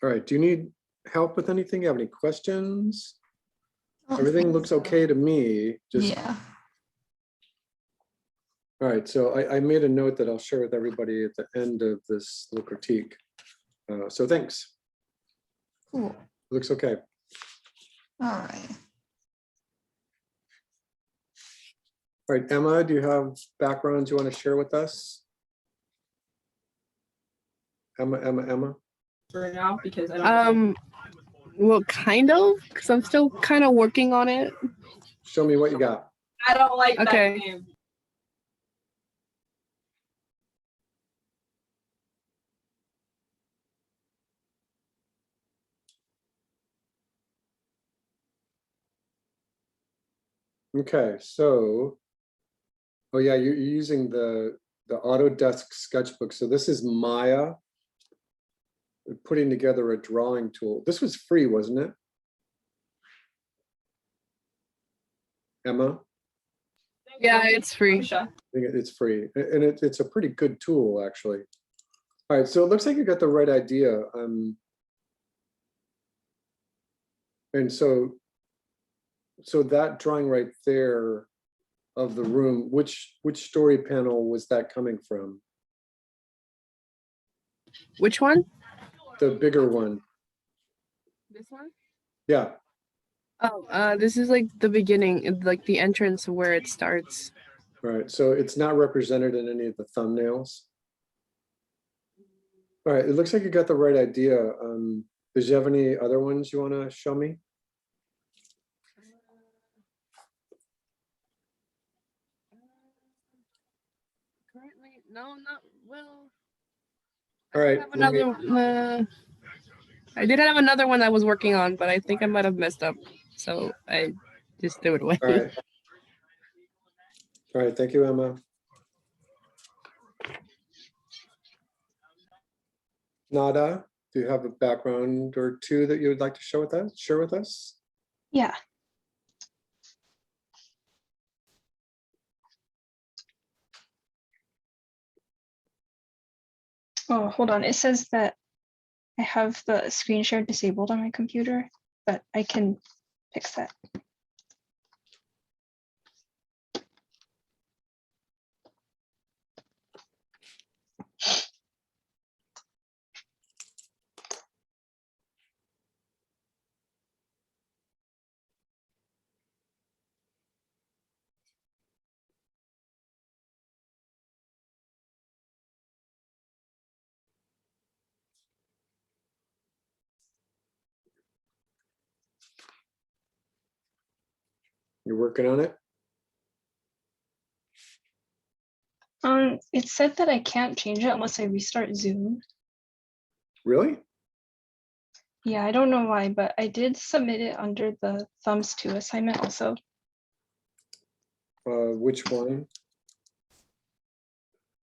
All right, do you need help with anything? You have any questions? Everything looks okay to me. Just Yeah. all right. So I made a note that I'll share with everybody at the end of this little critique. So thanks. Cool. Looks okay. All right. All right, Emma, do you have backgrounds you want to share with us? Emma. For now, because I don't. Well, kind of, because I'm still kind of working on it. Show me what you got. I don't like that name. Okay, so, oh yeah, you're using the Autodesk sketchbook. So this is Maya putting together a drawing tool. This was free, wasn't it? Emma? Yeah, it's free. I think it's free, and it's a pretty good tool, actually. All right, so it looks like you got the right idea. And so that drawing right there of the room, which story panel was that coming from? Which one? The bigger one. This one? Yeah. Oh, this is like the beginning, like the entrance where it starts. All right, so it's not represented in any of the thumbnails. All right, it looks like you got the right idea. Did you have any other ones you want to show me? Currently, no, not well. All right. I did have another one I was working on, but I think I might have messed up, so I just threw it away. All right. All right. Thank you, Emma. Nada, do you have a background or two that you would like to share with us? Yeah. Oh, hold on. It says that I have the screen share disabled on my computer, but I can fix that. You're working on it? It said that I can't change it unless I restart Zoom. Really? Yeah, I don't know why, but I did submit it under the Thumbs 2 assignment also. Which one?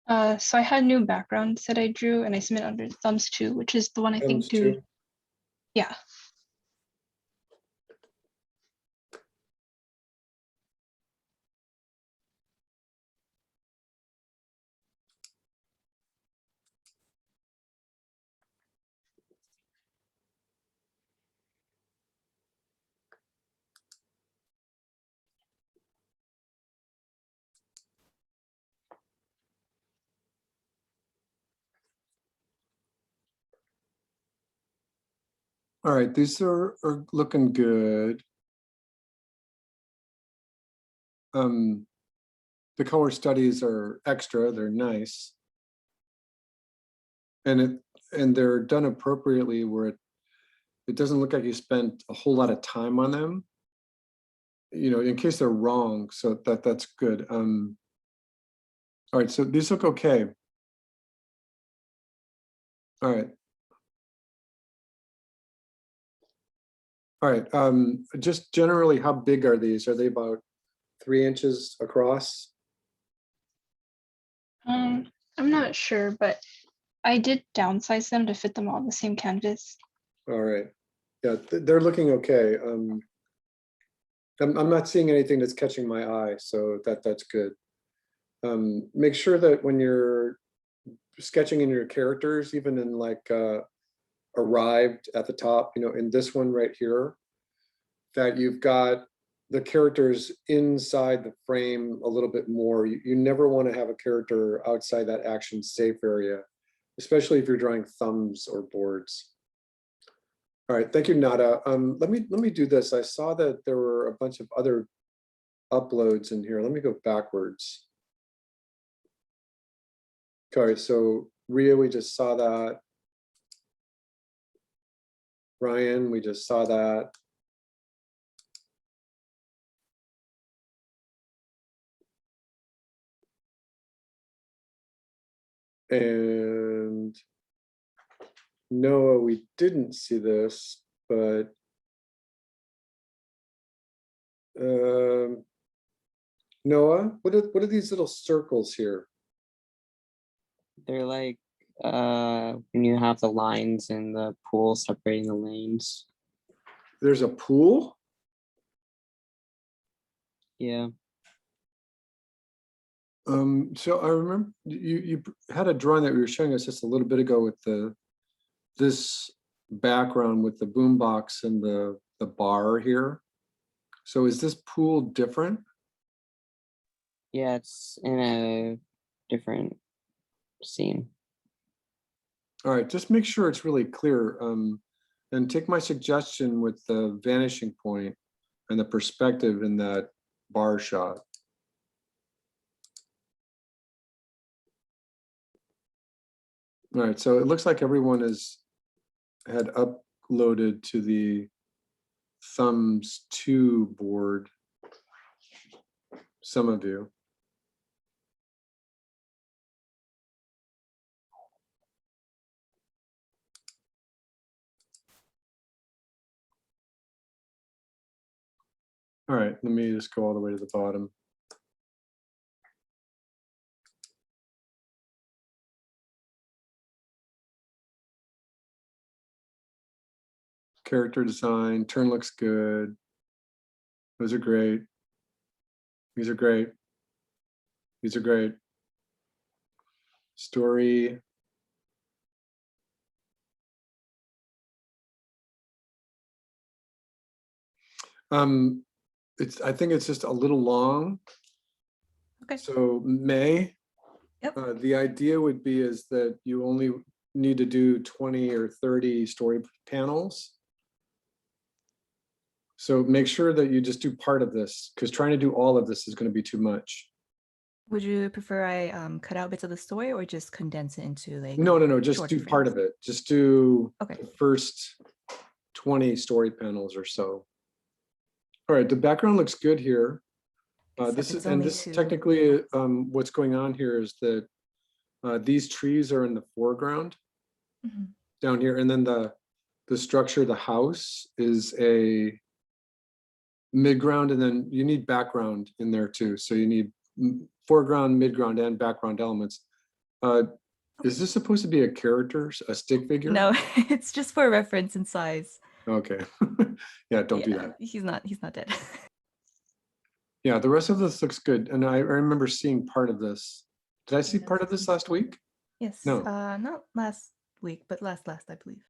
So I had new backgrounds that I drew and I submitted under Thumbs 2, which is the one I think Thumbs dude. 2. Yeah. All right, these are looking good. The color studies are extra, they're nice. And they're done appropriately where it doesn't look like you spent a whole lot of time on them. You know, in case they're wrong, so that's good. All right, so these look okay. All right. All right, just generally, how big are these? Are they about 3 inches across? I'm not sure, but I did downsize them to fit them all on the same canvas. All right, yeah, they're looking okay. I'm not seeing anything that's catching my eye, so that's good. Make sure that when you're sketching in your characters, even in like arrived at the top, you know, in this one right here, that you've got the characters inside the frame a little bit more. You never want to have a character outside that action safe area, especially if you're drawing thumbs or boards. All right, thank you, Nada. Let me do this. I saw that there were a bunch of other uploads in here. Let me go backwards. Okay, so Ria, we just saw that. Ryan, we just saw that. And Noah, we didn't see this, but Noah, what are these little circles here? They're like when you have the lines in the pool separating the lanes. There's a pool? Yeah. So I remember you had a drawing that we were showing us just a little bit ago with this background with the boombox and the bar here. So is this pool different? Yeah, it's in a different scene. All right, just make sure it's really clear. And take my suggestion with the vanishing point and the perspective in that bar shot. All right, so it looks like everyone had uploaded to the Thumbs 2 board. Some of you. All right, let me just go all the way to the bottom. Character design, turn looks good. Those are great. These are great. These are great. Story. I think it's just a little long. Okay. So May, Yep. the idea would be is that you only need to do 20 or 30 story panels. So make sure that you just do part of this, because trying to do all of this is going to be too much. Would you prefer I cut out bits of the story or just condense it into like? No, just shorter do part frames? of it. Just do Okay. the first 20 story panels or so. All right, the background looks good here. Except This it's is, and only this two. technically, what's going on here is that these trees are in the foreground Mhm. down here, and then the structure of the house is a midground, and then you need background in there too. So you need foreground, midground, and background elements. Is this supposed to be a character, a stick figure? No, it's just for reference and size. Okay. Yeah, don't do Yeah, that. he's not dead. Yeah, the rest of this looks good. And I remember seeing part of this. Did I see part of this last week? Yes. No. Not last week, but last I believe.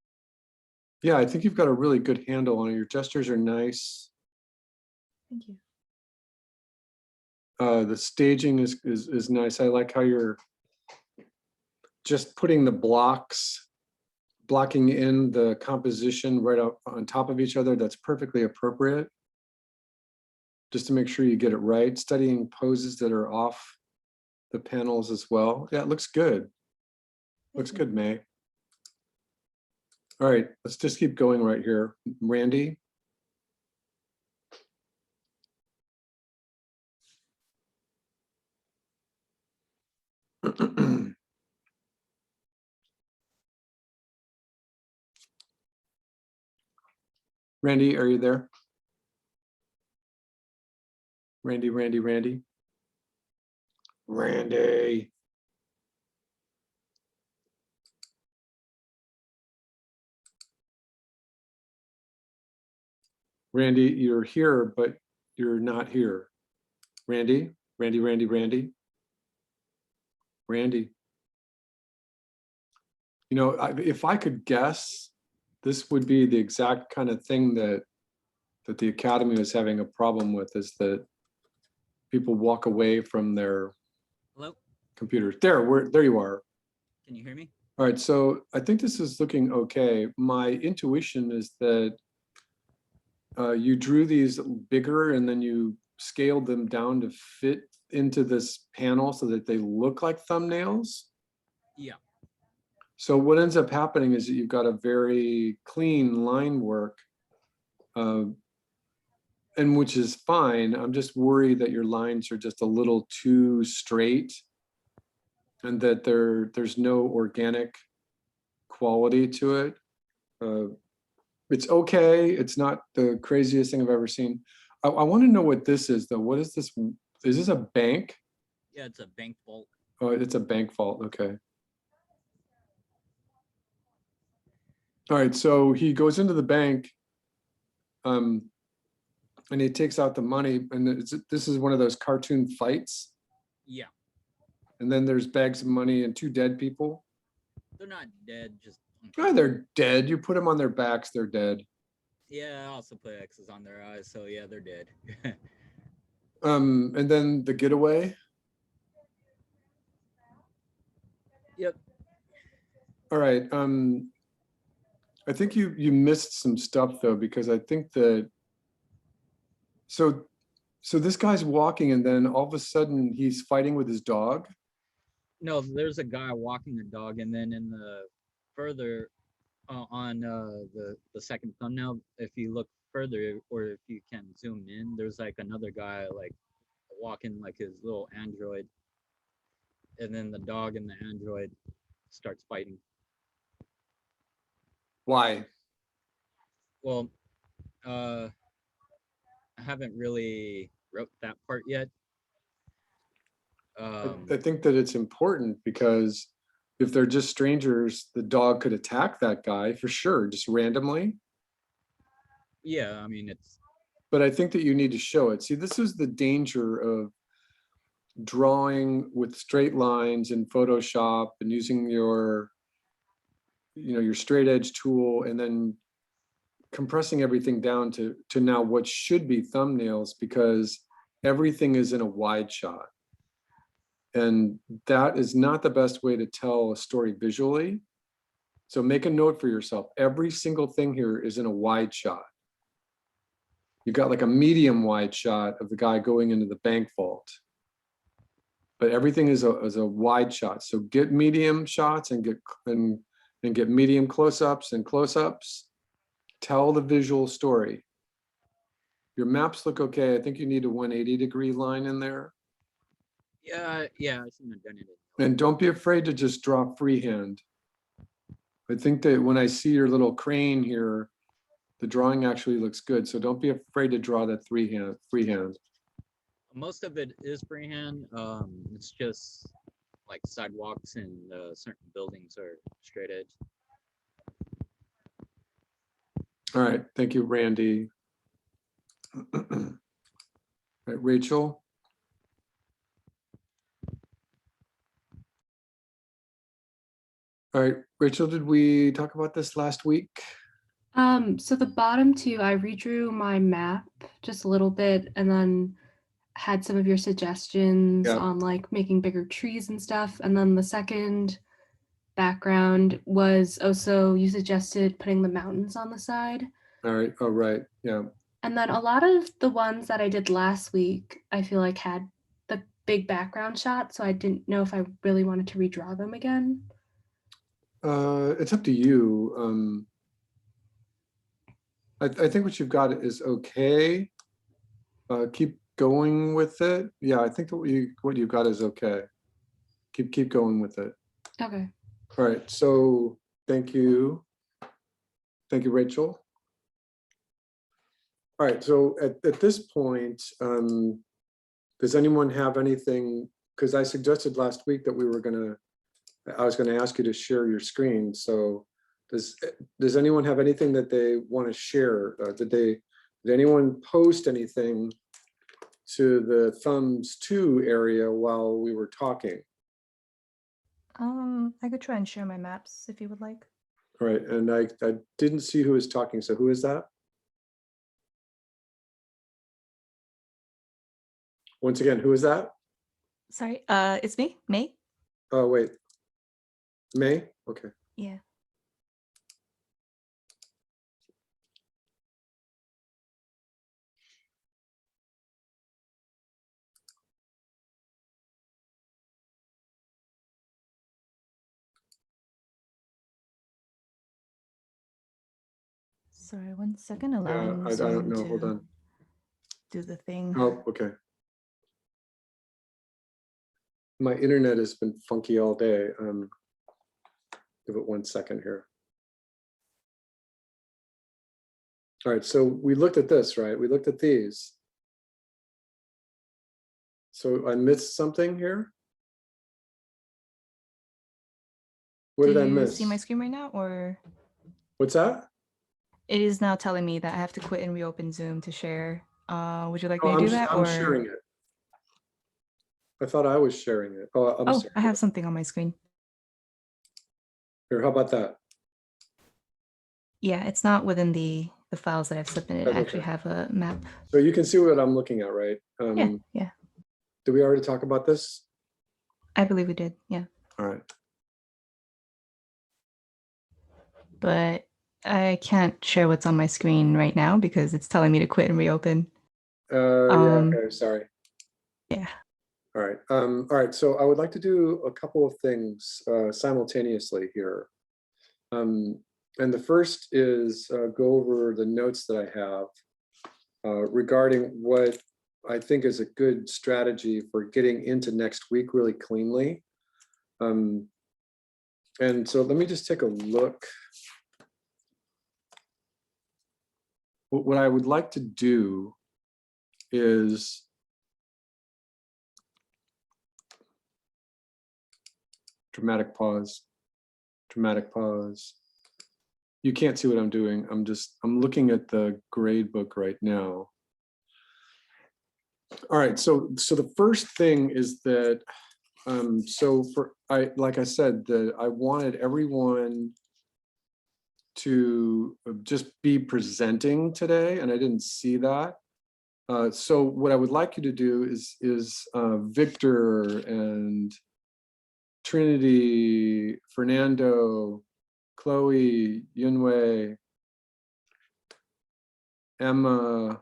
Yeah, I think you've got a really good handle on it. Your gestures are nice. Thank you. The staging is nice. I like how you're just putting the blocking in the composition right up on top of each other. That's perfectly appropriate. Just to make sure you get it right. Studying poses that are off the panels as well. Yeah, it looks good. Looks good, May. All right, let's just keep going right here. Randy. Randy, are you there? Randy. Randy. Randy, you're here, but you're not here. Randy. Randy. You know, if I could guess, this would be the exact kind of thing that the Academy was having a problem with, is that people walk away from their Hello? computers. There you are. Can you hear me? All right, so I think this is looking okay. My intuition is that you drew these bigger and then you scaled them down to fit into this panel so that they look like thumbnails. Yeah. So what ends up happening is that you've got a very clean line work, and which is fine. I'm just worried that your lines are just a little too straight and that there's no organic quality to it. It's okay. It's not the craziest thing I've ever seen. I want to know what this is though. What is this? Is this a bank? Yeah, it's a bank vault. Oh, it's a bank vault. Okay. All right, so he goes into the bank, and he takes out the money, and this is one of those cartoon fights. Yeah. And then there's bags of money and two dead people. They're not dead, just Oh, they're dead. You put them on their backs, they're dead. yeah, I also put X's on their eyes, so yeah, they're dead. And then the getaway. Yep. All right. I think you missed some stuff though, because I think that so this guy's walking and then all of a sudden he's fighting with his dog. No, there's a guy walking a dog, and then in the further on the second thumbnail, if you look further or if you can zoom in, there's like another guy like walking like his little android, and then the dog and the android starts fighting. Why? Well, I haven't really wrote that part yet. I think that it's important because if they're just strangers, the dog could attack that guy for sure, just randomly. Yeah, I mean, it's but I think that you need to show it. See, this is the danger of drawing with straight lines in Photoshop and using your, your straight edge tool, and then compressing everything down to now what should be thumbnails, because everything is in a wide shot. And that is not the best way to tell a story visually. So make a note for yourself. Every single thing here is in a wide shot. You've got like a medium wide shot of the guy going into the bank vault, but everything is a wide shot. So get medium shots and get medium close-ups and close-ups. Tell the visual story. Your maps look okay. I think you need a 180-degree line in there. Yeah, I shouldn't have done it. And don't be afraid to just draw freehand. I think that when I see your little crane here, the drawing actually looks good. So don't be afraid to draw that freehand. Most of it is freehand. It's just like sidewalks and certain buildings are straight edge. All right, thank you, Randy. All right, Rachel. All right, Rachel, did we talk about this last week? So the bottom two, I redrew my map just a little bit and then had some of your suggestions on like making bigger trees and stuff. And then the second background was also, you suggested putting the mountains on the side. All right, oh, right, yeah. And then a lot of the ones that I did last week, I feel like had the big background shot. So I didn't know if I really wanted to redraw them again. It's up to you. I think what you've got is okay. Keep going with it. Yeah, I think that what you've got is okay. Keep going with it. Okay. All right. So thank you. Thank you, Rachel. All right. So at this point, does anyone have anything? Because I suggested last week that I was going to ask you to share your screen. So does anyone have anything that they want to share? Did anyone post anything to the thumbs to area while we were talking? I could try and share my maps if you would like. All right, and I didn't see who was talking. So who is that? Once again, who is that? Sorry, it's me, May. Oh, wait. May? Okay. Yeah. Sorry, 1 second. Allowing I don't know. to Hold on. do the thing. Oh, okay. My internet has been funky all day. Give it 1 second here. All right, so we looked at this, right? We looked at these. So I missed something here? What did I Do you miss? see my screen right now, or? What's that? It is now telling me that I have to quit and reopen Zoom to share. Would you like Oh, me to do that, I'm or? sharing it. I thought I was sharing it. Oh, I'm sorry. I have something on my screen. Here, how about that? Yeah, it's not within the files that I've submitted. That's I actually okay. have a map. So you can see what I'm looking at, right? Yeah. Did we already talk about this? I believe we did, yeah. All right. But I can't share what's on my screen right now because it's telling me to quit and reopen. Yeah, okay, sorry. Yeah. All right. All right. So I would like to do a couple of things simultaneously here. And the first is go over the notes that I have regarding what I think is a good strategy for getting into next week really cleanly. And so let me just take a look. What I would like to do is dramatic pause. You can't see what I'm doing. I'm looking at the grade book right now. All right, so the first thing is that, like I said, that I wanted everyone to just be presenting today, and I didn't see that. So what I would like you to do is Victor and Trinity, Fernando, Chloe, Yunwei, Emma,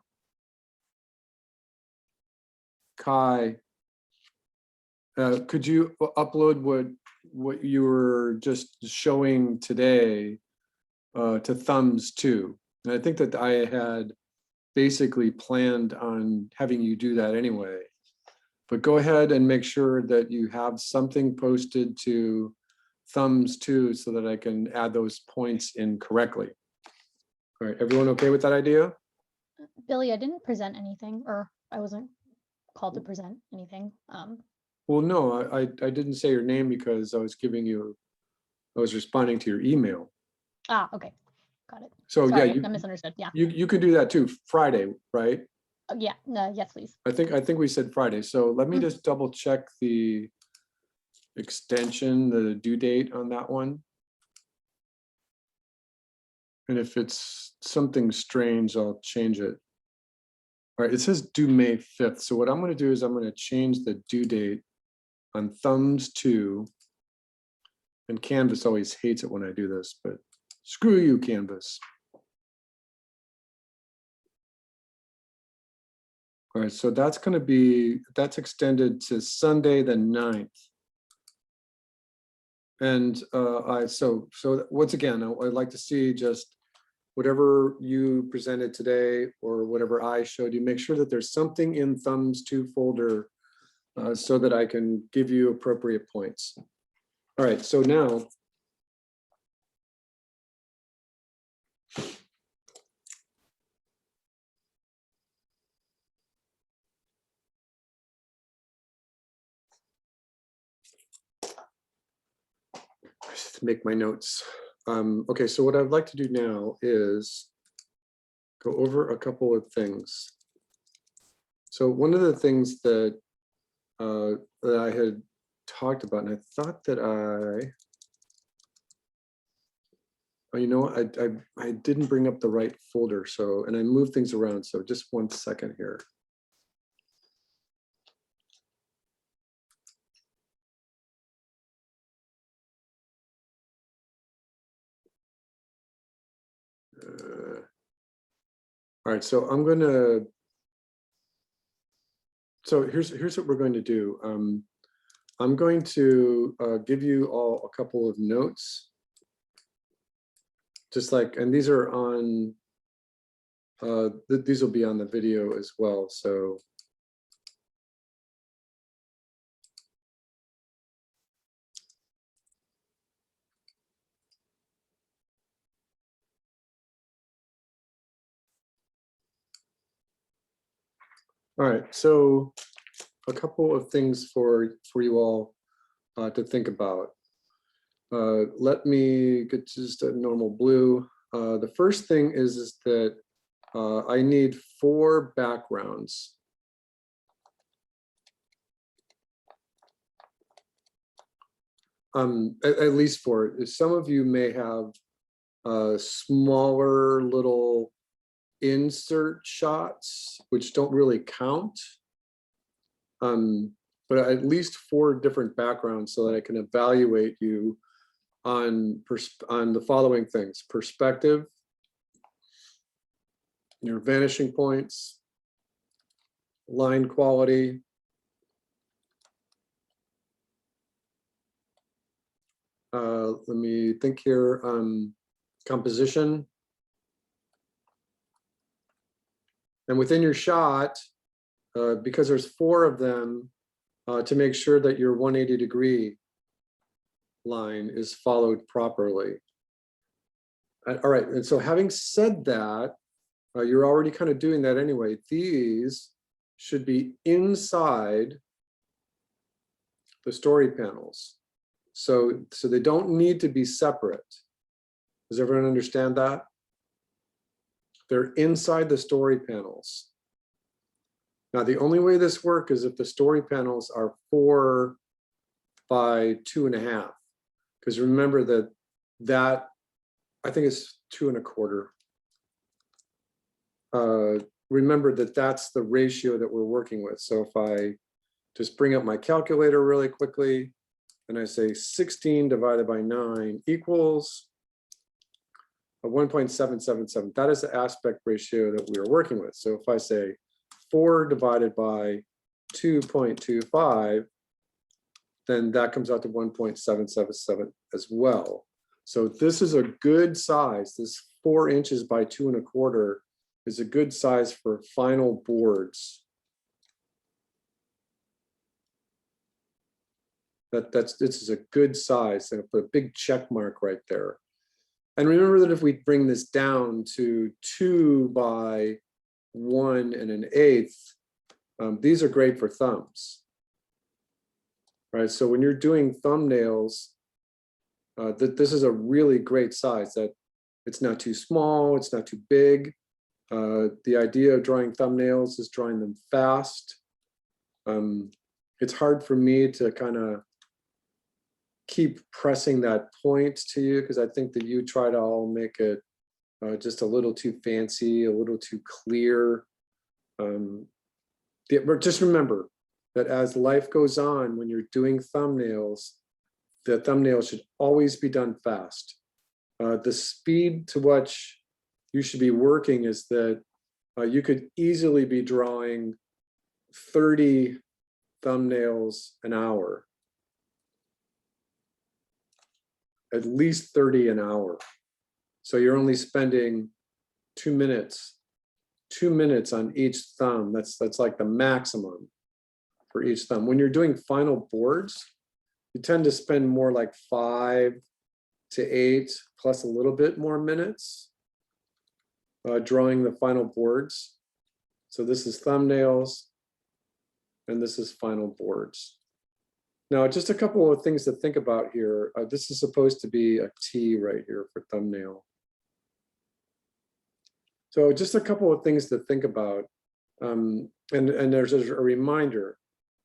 Kai, could you upload what you were just showing today to Thumbs too? And I think that I had basically planned on having you do that anyway. But go ahead and make sure that you have something posted to Thumbs too, so that I can add those points in correctly. All right, everyone okay with that idea? Billy, I didn't present anything, or I wasn't called to present anything. Well, no, I didn't say your name because I was responding to your email. Okay, got it. So Sorry, yeah, I misunderstood. Yeah. you could do that too, Friday, right? Yeah. No, yes, please. I think we said Friday. So let me just double check the extension, the due date on that one. And if it's something strange, I'll change it. All right, it says due May 5th. So what I'm going to do is I'm going to change the due date on Thumbs 2. And Canvas always hates it when I do this, but screw you, Canvas. All right, so that's going to be, that's extended to Sunday the 9th. And so once again, I'd like to see just whatever you presented today or whatever I showed you, make sure that there's something in Thumbs 2 folder so that I can give you appropriate points. All right, so now, just make my notes. Okay, so what I'd like to do now is go over a couple of things. So one of the things that that I had talked about, and I thought that you know, I didn't bring up the right folder, so, and I moved things around, so just 1 second here. All right, so I'm gonna, so here's what we're going to do. I'm going to give you all a couple of notes, just like, and these are on, these will be on the video as well, so. All right, so a couple of things for you all to think about. Let me get just a normal blue. The first thing is that I need 4 backgrounds. At least 4. Some of you may have smaller little insert shots, which don't really count. But at least 4 different backgrounds so that I can evaluate you on the following things: perspective, your vanishing points, line quality, let me think here, composition. And within your shot, because there's 4 of them, to make sure that your 180-degree line is followed properly. All right, and so having said that, you're already kind of doing that anyway. These should be inside the story panels. So they don't need to be separate. Does everyone understand that? They're inside the story panels. Now, the only way this works is if the story panels are 4 by 2.5. Because remember that I think it's 2 1/4. Remember that that's the ratio that we're working with. So if I just bring up my calculator really quickly, and I say 16 divided by 9 equals 1.777. That is the aspect ratio that we are working with. So if I say 4 divided by 2.25, then that comes out to 1.777 as well. So this is a good size. This 4 inches by 2 1/4 is a good size for final boards. This is a good size, and put a big check mark right there. And remember that if we bring this down to 2 by 1 1/8, these are great for thumbs, right? So when you're doing thumbnails, this is a really great size. That it's not too small, it's not too big. The idea of drawing thumbnails is drawing them fast. It's hard for me to kind of keep pressing that point to you, because I think that you try to all make it just a little too fancy, a little too clear. But just remember that as life goes on, when you're doing thumbnails, the thumbnail should always be done fast. The speed to which you should be working is that you could easily be drawing 30 thumbnails an hour. At least 30 an hour. So you're only spending 2 minutes. 2 minutes on each thumb. That's like the maximum for each thumb. When you're doing final boards, you tend to spend more like 5 to 8 plus a little bit more minutes drawing the final boards. So this is thumbnails, and this is final boards. Now, just a couple of things to think about here. This is supposed to be a T right here for thumbnail. So just a couple of things to think about. And there's a reminder.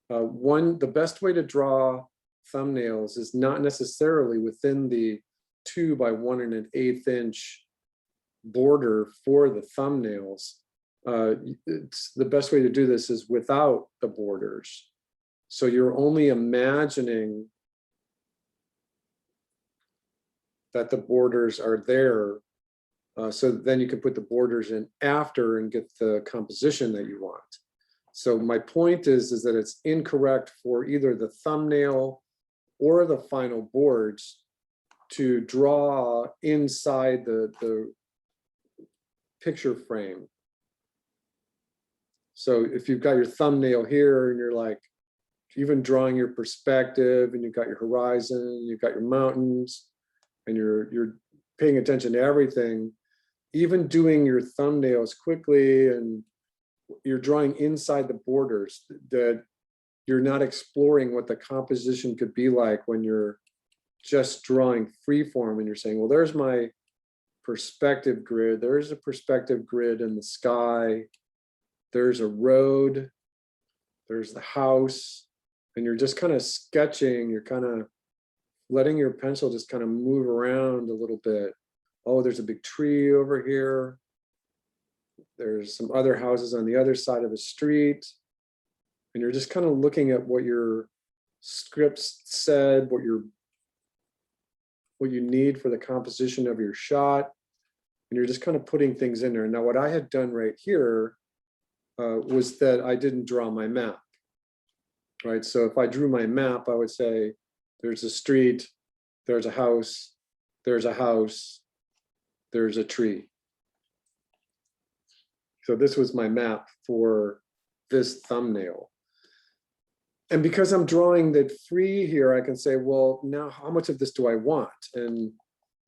The best way to draw thumbnails is not necessarily within the 2 by 1 1/8 inch border for the thumbnails. It's the best way to do this is without the borders. So you're only imagining that the borders are there. So then you can put the borders in after and get the composition that you want. So my point is that it's incorrect for either the thumbnail or the final boards to draw inside the picture frame. So if you've got your thumbnail here and you're like, even drawing your perspective, and you've got your horizon, you've got your mountains, and you're paying attention to everything, even doing your thumbnails quickly and you're drawing inside the borders, that you're not exploring what the composition could be like when you're just drawing freeform and you're saying, well, there's my perspective grid, there's a perspective grid in the sky, there's a road, there's the house, and you're just kind of sketching, you're kind of letting your pencil just kind of move around a little bit. Oh, there's a big tree over here. There's some other houses on the other side of the street. And you're just kind of looking at what your scripts said, what you need for the composition of your shot. And you're just kind of putting things in there. Now, what I had done right here was that I didn't draw my map. Right, so if I drew my map, I would say there's a street, there's a house, there's a house, there's a tree. So this was my map for this thumbnail. And because I'm drawing that free here, I can say, well, now how much of this do I want? And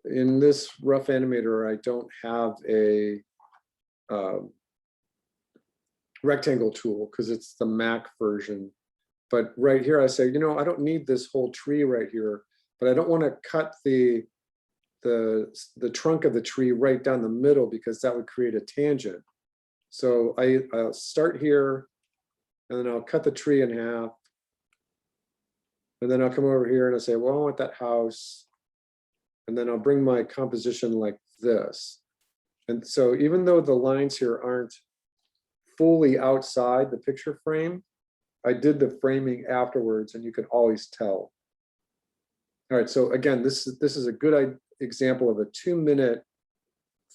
in this rough animator, I don't have a rectangle tool because it's the Mac version. But right here, I say, I don't need this whole tree right here, but I don't want to cut the trunk of the tree right down the middle because that would create a tangent. So I'll start here and then I'll cut the tree in half. And then I'll come over here and I'll say, well, I want that house. And then I'll bring my composition like this. And so even though the lines here aren't fully outside the picture frame, I did the framing afterwards and you can always tell. All right, so again, this is a good example of a 2-minute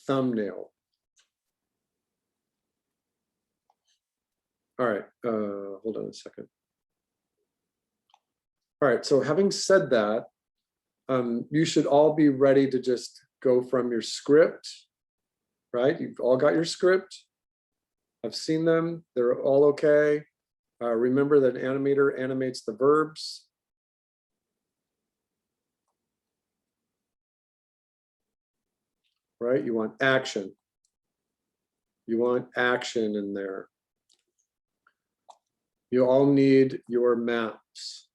thumbnail. All right, hold on a second. All right, so having said that, you should all be ready to just go from your script, right? You've all got your script. I've seen them, they're all okay. Remember that an animator animates the verbs. Right, you want action. You want action in there. You all need your maps.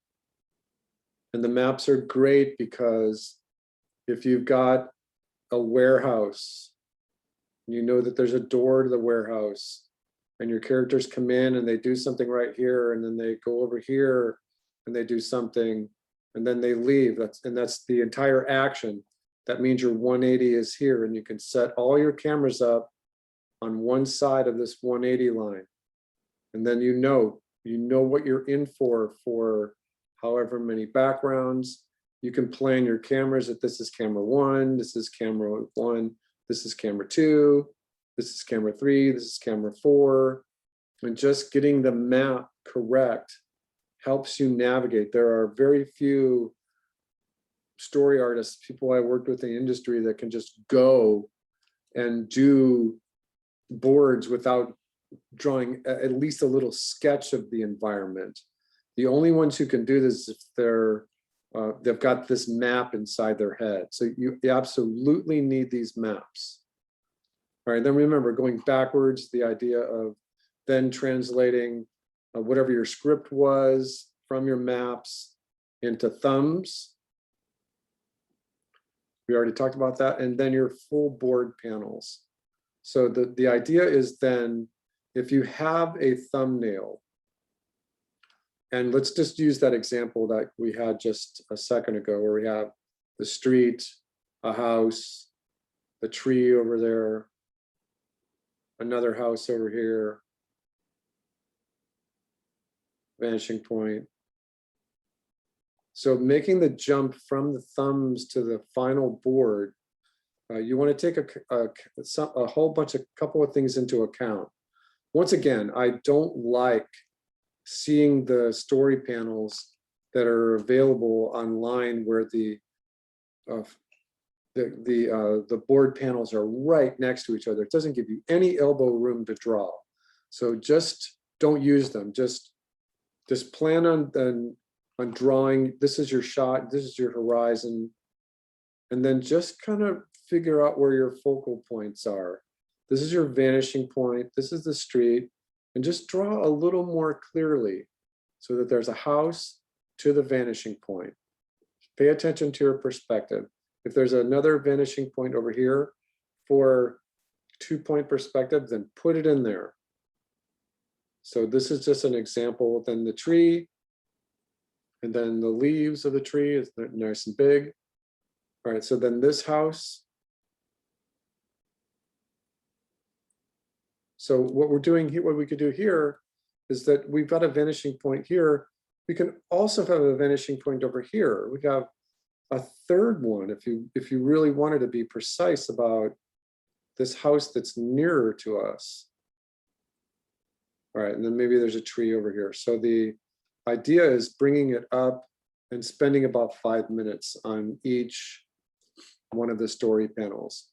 And the maps are great because if you've got a warehouse, you know that there's a door to the warehouse and your characters come in and they do something right here and then they go over here and they do something and then they leave. That's the entire action. That means your 180 is here and you can set all your cameras up on one side of this 180 line. And then you know what you're in for however many backgrounds. You can plan your cameras that this is camera 1, this is camera 1, this is camera 2, this is camera 3, this is camera 4. And just getting the map correct helps you navigate. There are very few story artists, people I worked with in the industry that can just go and do boards without drawing at least a little sketch of the environment. The only ones who can do this if they've got this map inside their head. So you absolutely need these maps. All right, then remember, going backwards, the idea of then translating whatever your script was from your maps into thumbs. We already talked about that. And then your full board panels. So the idea is then, if you have a thumbnail, and let's just use that example that we had just a second ago, where we have the street, a house, the tree over there, another house over here, vanishing point. So making the jump from the thumbs to the final board, you want to take a whole bunch of couple of things into account. Once again, I don't like seeing the story panels that are available online where the board panels are right next to each other. It doesn't give you any elbow room to draw. So just don't use them. Just plan on drawing. This is your shot, this is your horizon, and then just kind of figure out where your focal points are. This is your vanishing point, this is the street, and just draw a little more clearly so that there's a house to the vanishing point. Pay attention to your perspective. If there's another vanishing point over here for 2-point perspective, then put it in there. So this is just an example. Then the tree, and then the leaves of the tree is nice and big. All right, so then this house. So what we're doing here, what we could do here is that we've got a vanishing point here. We can also have a vanishing point over here. We have a third one if you really wanted to be precise about this house that's nearer to us. All right, and then maybe there's a tree over here. So the idea is bringing it up and spending about 5 minutes on each one of the story panels.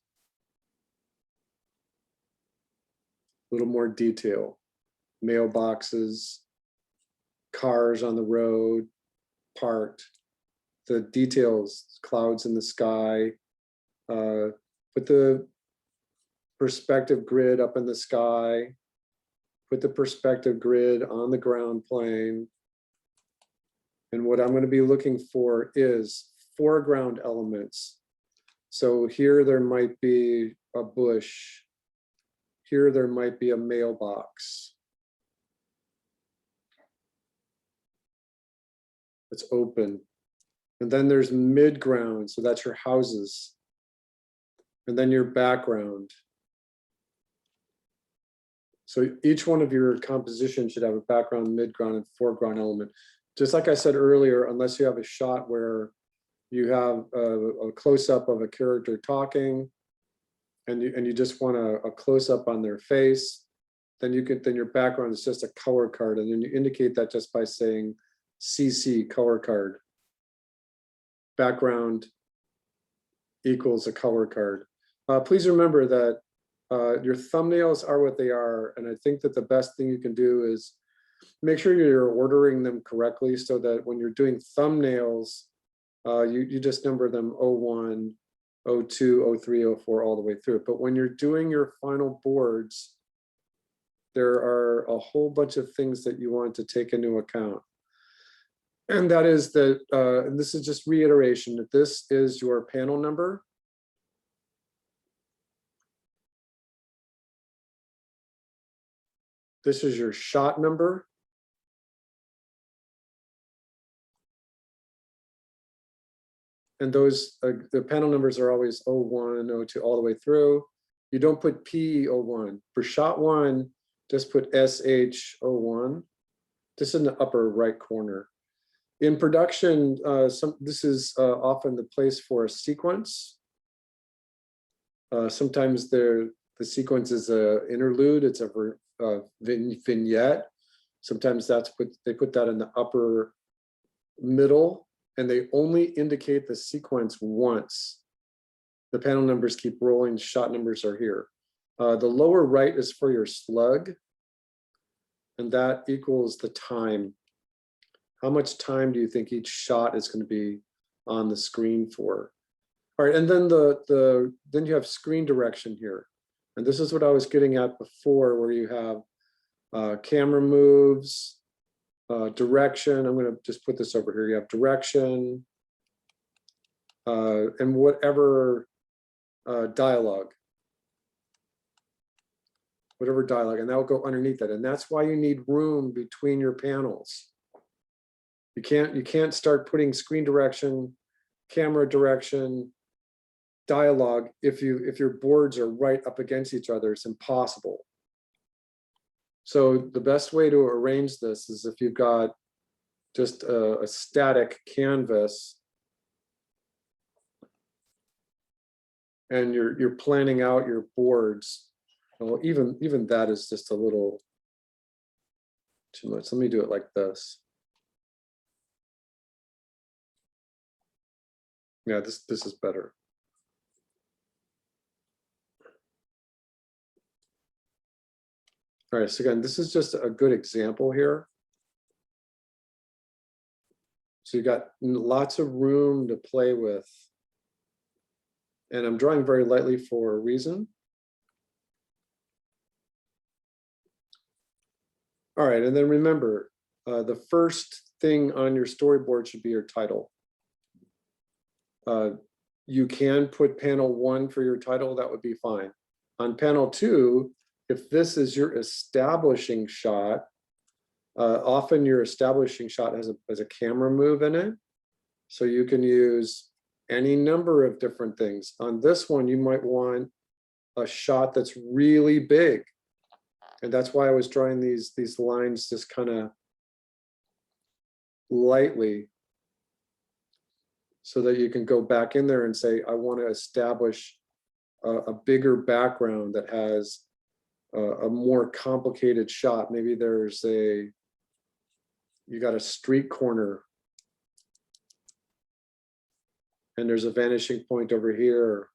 A little more detail, mailboxes, cars on the road, parked, the details, clouds in the sky, put the perspective grid up in the sky, put the perspective grid on the ground plane. And what I'm going to be looking for is foreground elements. So here there might be a bush. Here there might be a mailbox. It's open. And then there's midground, so that's your houses. And then your background. So each one of your compositions should have a background, midground, and foreground element. Just like I said earlier, unless you have a shot where you have a close-up of a character talking, and you just want a close-up on their face, then your background is just a color card, and then you indicate that just by saying CC color card. Background equals a color card. Please remember that your thumbnails are what they are, and I think that the best thing you can do is make sure you're ordering them correctly, so that when you're doing thumbnails, you just number them 01, 02, 03, 04 all the way through. But when you're doing your final boards, there are a whole bunch of things that you want to take into account. And that is that, and this is just reiteration, that this is your panel number. This is your shot number. And those, the panel numbers are always 01, 02, all the way through. You don't put P01. For shot 1, just put SH01, just in the upper right corner. In production, this is often the place for a sequence. Sometimes the sequence is an interlude, it's a vignette. Sometimes they put that in the upper middle, and they only indicate the sequence once. The panel numbers keep rolling, shot numbers are here. The lower right is for your slug, and that equals the time. How much time do you think each shot is going to be on the screen for? All right, and then then you have screen direction here. And this is what I was getting at before, where you have camera moves, direction. I'm going to just put this over here. You have direction, and whatever dialogue. Whatever dialogue, and that will go underneath that. And that's why you need room between your panels. You can't start putting screen direction, camera direction, dialogue if your boards are right up against each other. It's impossible. So the best way to arrange this is if you've got just a static canvas and you're planning out your boards. Well, even that is just a little too much. Let me do it like this. Yeah, this is better. All right, so again, this is just a good example here. So you got lots of room to play with. And I'm drawing very lightly for a reason. All right, and then remember, the first thing on your storyboard should be your title. You can put panel 1 for your title, that would be fine. On panel 2, if this is your establishing shot, often your establishing shot has a camera move in it. So you can use any number of different things. On this one, you might want a shot that's really big. And that's why I was drawing these lines just kind of lightly, so that you can go back in there and say, I want to establish a bigger background that has a more complicated shot. Maybe there's you got a street corner and there's a vanishing point over here,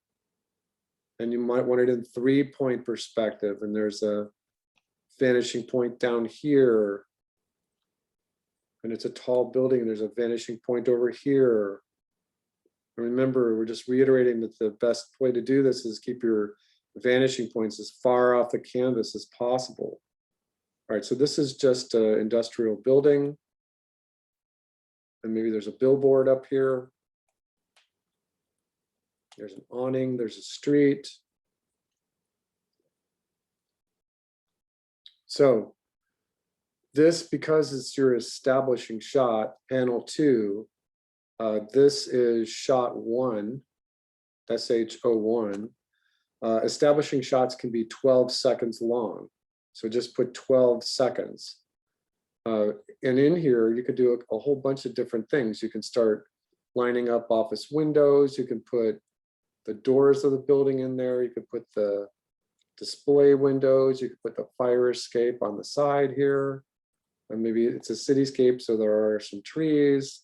and you might want it in 3-point perspective, and there's a vanishing point down here, and it's a tall building, and there's a vanishing point over here. And remember, we're just reiterating that the best way to do this is keep your vanishing points as far off the canvas as possible. All right, so this is just an industrial building, and maybe there's a billboard up here. There's an awning, there's a street. this, because it's your establishing shot, panel 2, this is shot 1, SH01. Establishing shots can be 12 seconds long. So just put 12 seconds. And in here, you could do a whole bunch of different things. You can start lining up office windows. You can put the doors of the building in there. You could put the display windows. You could put the fire escape on the side here. And maybe it's a cityscape, so there are some trees.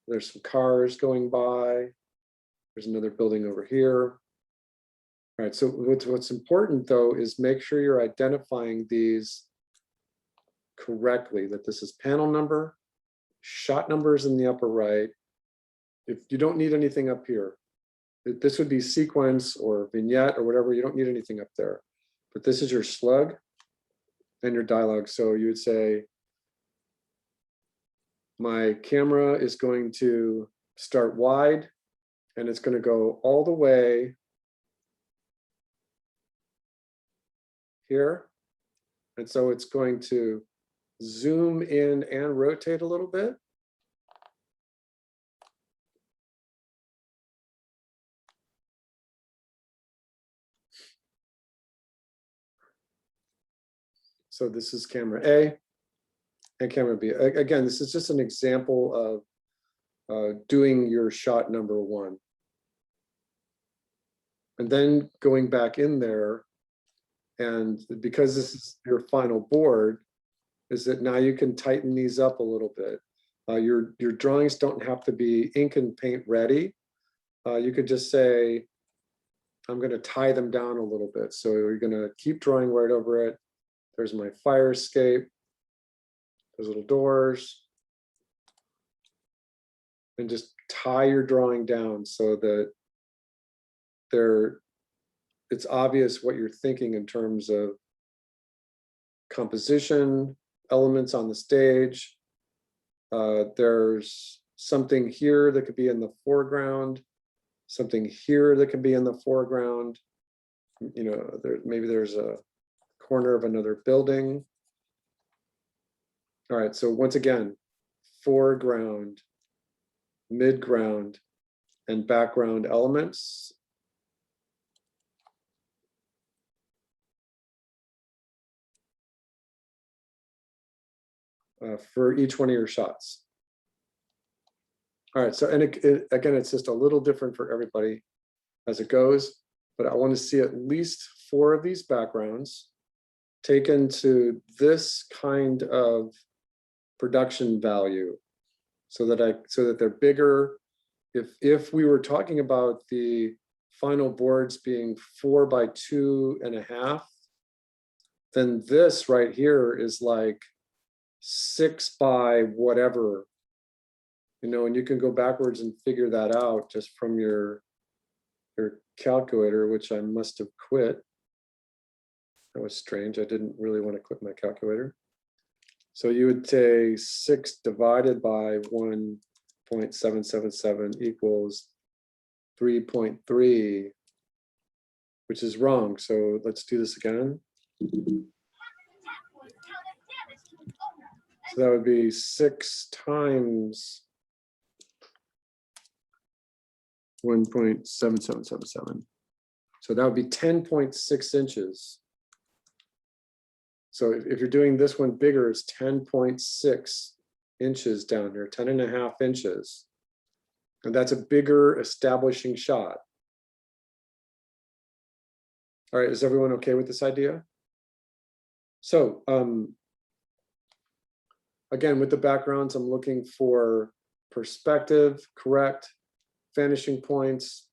There's some cars going by. There's another building over here. All right, so what's important though is make sure you're identifying these correctly, that this is panel number, shot numbers in the upper right. If you don't need anything up here, this would be sequence or vignette or whatever, you don't need anything up there. But this is your slug and your dialogue. So you would say, my camera is going to start wide and it's going to go all the way here. And so it's going to zoom in and rotate a little bit. So this is camera A and camera B. Again, this is just an example of doing your shot number 1. And then going back in there, and because this is your final board, is that now you can tighten these up a little bit. Your drawings don't have to be ink and paint ready. You could just say, I'm going to tie them down a little bit. So you're going to keep drawing right over it. There's my fire escape. Those little doors. And just tie your drawing down so that it's obvious what you're thinking in terms of composition, elements on the stage. There's something here that could be in the foreground, something here that could be in the foreground. You know, maybe there's a corner of another building. All right, so once again, foreground, midground, and background elements. For each one of your shots. All right, so and again, it's just a little different for everybody as it goes, but I want to see at least 4 of these backgrounds taken to this kind of production value, so that they're bigger. If we were talking about the final boards being 4 by 2.5, then this right here is like 6 by whatever, you know, and you can go backwards and figure that out just from your calculator, which I must have quit. That was strange. I didn't really want to quit my calculator. So you would say 6 divided by 1.777 equals 3.3, which is wrong. So let's do this again. So that would be 6 times 1.7777. So that would be 10.6 inches. So if you're doing this one bigger, it's 10.6 inches down here, 10.5 inches. And that's a bigger establishing shot. All right, is everyone okay with this idea? So again, with the backgrounds, I'm looking for perspective, correct, vanishing points,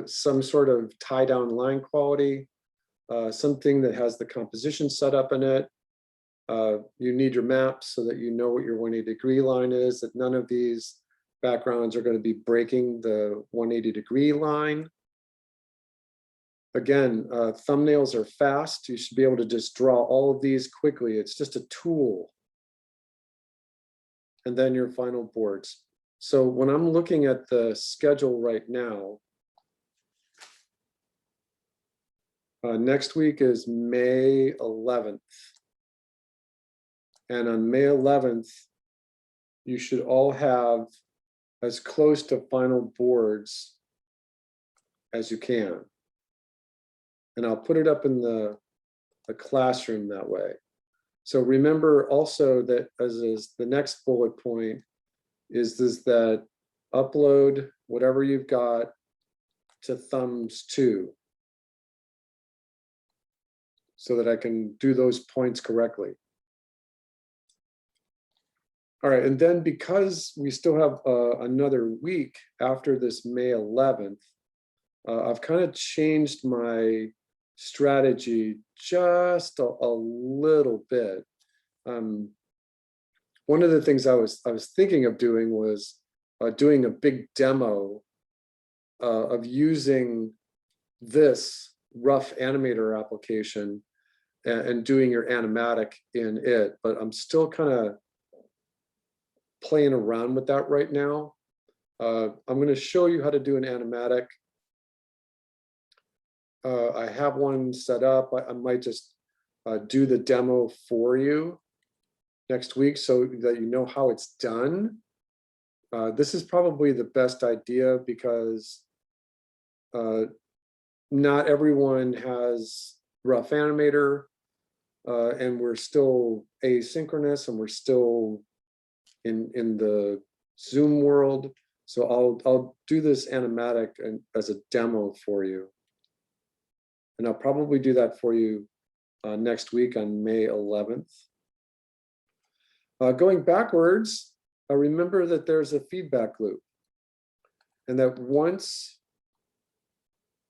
some sort of tie down line quality, something that has the composition set up in it. You need your maps so that you know what your 180-degree line is, that none of these backgrounds are going to be breaking the 180-degree line. Again, thumbnails are fast. You should be able to just draw all of these quickly. It's just a tool. And then your final boards. So when I'm looking at the schedule right now, next week is May 11th. And on May 11th, you should all have as close to final boards as you can. And I'll put it up in the classroom that way. So remember also that as is the next bullet point is that upload whatever you've got to Thumbs 2 so that I can do those points correctly. All right, and then because we still have another week after this May 11th, I've kind of changed my strategy just a little bit. One of the things I was thinking of doing was doing a big demo of using this rough animator application and doing your animatic in it, but I'm still kind of playing around with that right now. I'm going to show you how to do an animatic. I have one set up. I might just do the demo for you next week so that you know how it's done. This is probably the best idea because not everyone has rough animator and we're still asynchronous and we're still in the Zoom world. So I'll do this animatic as a demo for you. And I'll probably do that for you next week on May 11th. Going backwards, remember that there's a feedback loop. And that once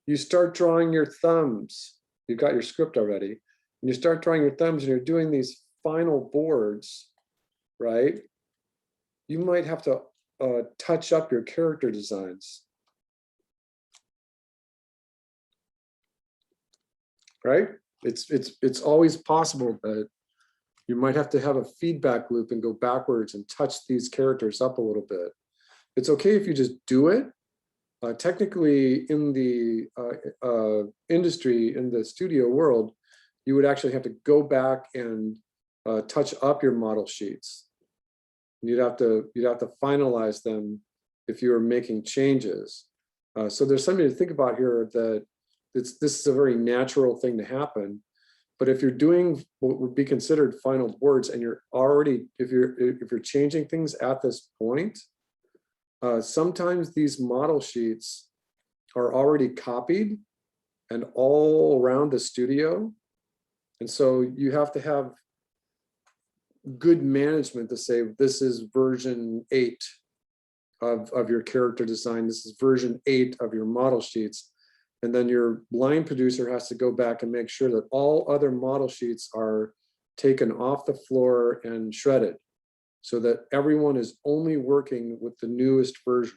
you start drawing your thumbs, you've got your script already, and you start drawing your thumbs and you're doing these final boards, right? You might have to touch up your character designs. Right? It's always possible that you might have to have a feedback loop and go backwards and touch these characters up a little bit. It's okay if you just do it. Technically, in the industry, in the studio world, you would actually have to go back and touch up your model sheets. You'd have to finalize them if you were making changes. So there's something to think about here that this is a very natural thing to happen. But if you're doing what would be considered final boards and you're already, if you're changing things at this point, sometimes these model sheets are already copied and all around the studio. And so you have to have good management to say, this is version 8 of your character design. This is version 8 of your model sheets. And then your line producer has to go back and make sure that all other model sheets are taken off the floor and shredded so that everyone is only working with the newest version.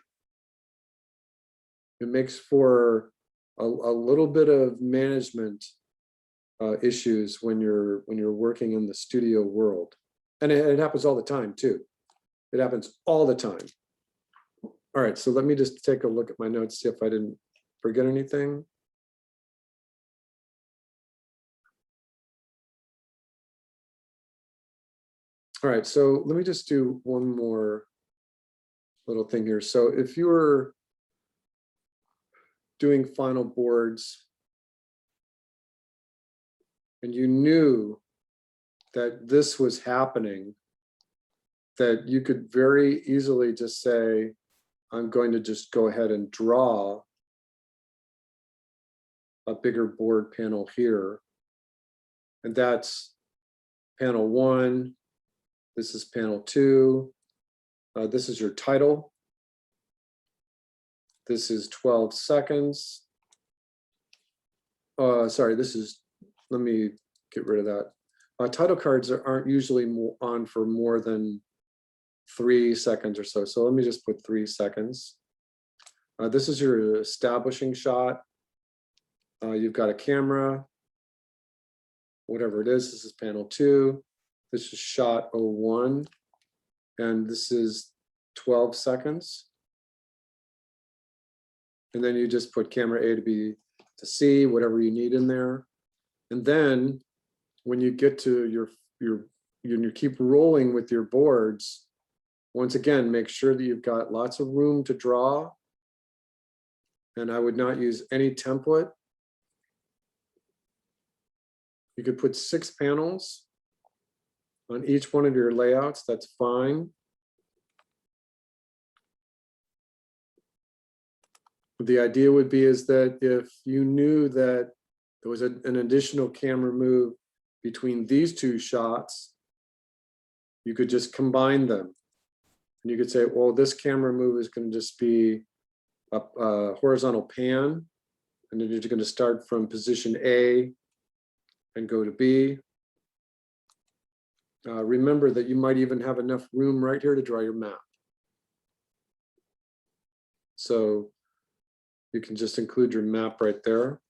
It makes for a little bit of management issues when you're working in the studio world. And it happens all the time too. It happens all the time. All right, so let me just take a look at my notes, see if I didn't forget anything. All right, so let me just do one more little thing here. So if you were doing final boards and you knew that this was happening, that you could very easily just say, I'm going to just go ahead and draw a bigger board panel here. And that's panel 1. This is panel 2. This is your title. This is 12 seconds. Sorry, this is, let me get rid of that. Title cards aren't usually on for more than 3 seconds or so. So let me just put 3 seconds. This is your establishing shot. You've got a camera, whatever it is. This is panel 2. This is shot 01. And this is 12 seconds. And then you just put camera A to B to C, whatever you need in there. And then when you get to you keep rolling with your boards, once again, make sure that you've got lots of room to draw. And I would not use any template. You could put 6 panels on each one of your layouts, that's fine. The idea would be is that if you knew that there was an additional camera move between these 2 shots, you could just combine them. And you could say, well, this camera move is going to just be a horizontal pan, and then you're going to start from position A and go to B. Remember that you might even have enough room right here to draw your map. So you can just include your map right there.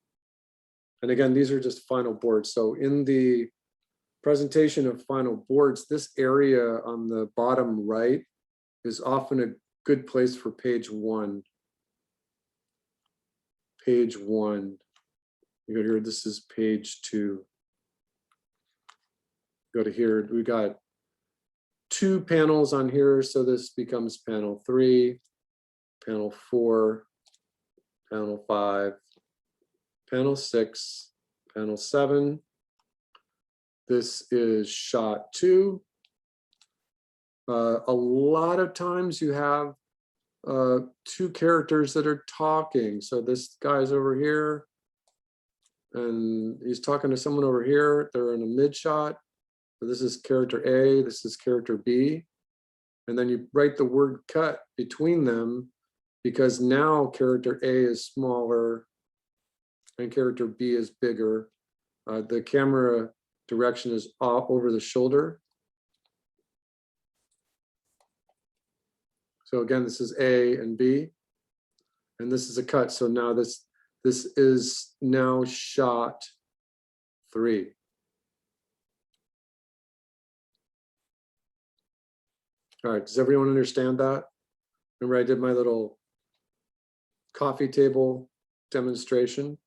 And again, these are just final boards. So in the presentation of final boards, this area on the bottom right is often a good place for page 1. Page 1. You go here, this is page 2. Go to here, we got 2 panels on here, so this becomes panel 3, panel 4, panel 5, panel 6, panel 7. This is shot 2. A lot of times you have 2 characters that are talking. So this guy's over here and he's talking to someone over here. They're in a mid shot. So this is character A, this is character B. And then you write the word cut between them because now character A is smaller and character B is bigger. The camera direction is off over the shoulder. So again, this is A and B, and this is a cut. So now this is now shot 3. All right, does everyone understand that? Remember I did my little coffee table demonstration?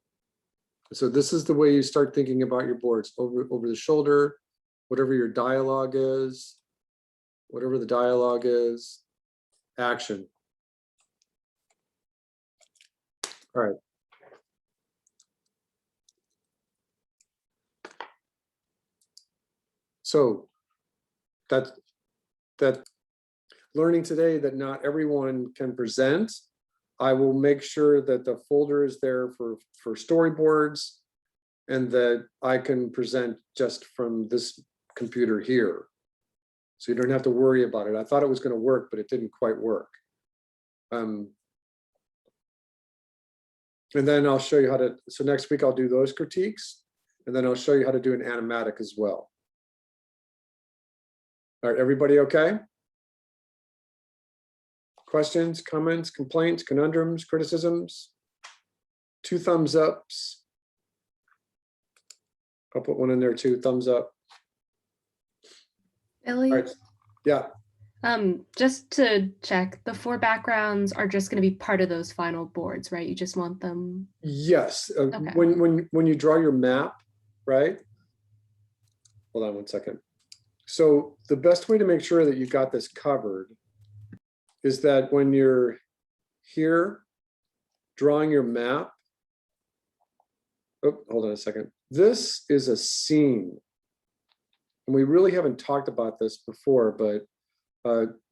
So this is the way you start thinking about your boards, over the shoulder, whatever your dialogue is, whatever the dialogue is, action. All right. So that learning today that not everyone can present. I will make sure that the folder is there for storyboards and that I can present just from this computer here. So you don't have to worry about it. I thought it was going to work, but it didn't quite work. And then I'll show you how to, so next week I'll do those critiques, and then I'll show you how to do an animatic as well. All right, everybody okay? Questions, comments, complaints, conundrums, criticisms? 2 thumbs ups. I'll put one in there too, thumbs up. Billy? All right. Yeah. Just to check, the 4 backgrounds are just going to be part of those final boards, right? You just want them. Yes. Okay. When you draw your map, right? Hold on one second. So the best way to make sure that you got this covered is that when you're here drawing your map, oh, hold on a second. This is a scene. And we really haven't talked about this before, but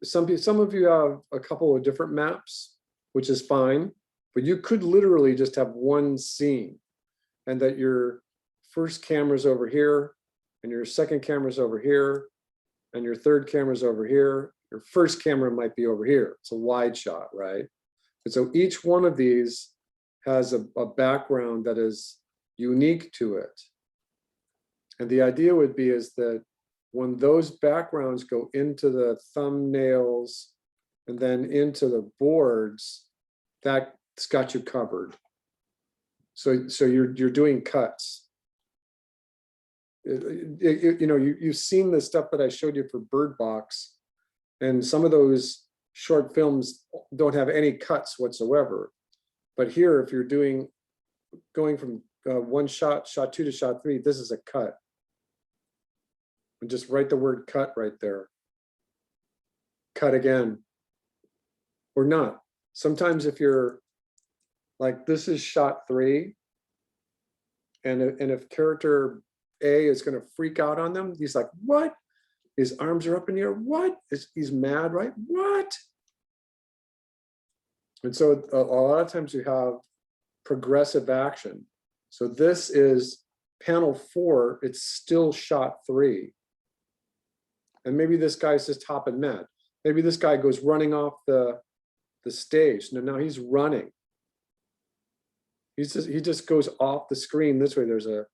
some of you have a couple of different maps, which is fine, but you could literally just have one scene and that your first camera's over here and your second camera's over here and your third camera's over here. Your first camera might be over here. It's a wide shot, right? And so each one of these has a background that is unique to it. And the idea would be is that when those backgrounds go into the thumbnails and then into the boards, that's got you covered. So you're doing cuts. You know, you've seen the stuff that I showed you for Bird Box, and some of those short films don't have any cuts whatsoever. But here, if you're going from one shot 2 to shot 3, this is a cut. And just write the word cut right there. Cut again. Or not. Sometimes if you're like, this is shot 3, and if character A is going to freak out on them, he's like, what? His arms are up in the air. What? He's mad, right? What? And so a lot of times you have progressive action. So this is panel 4. It's still shot 3. And maybe this guy's just hopping mad. Maybe this guy goes running off the stage. No, now he's running. He just goes off the screen this way. There's a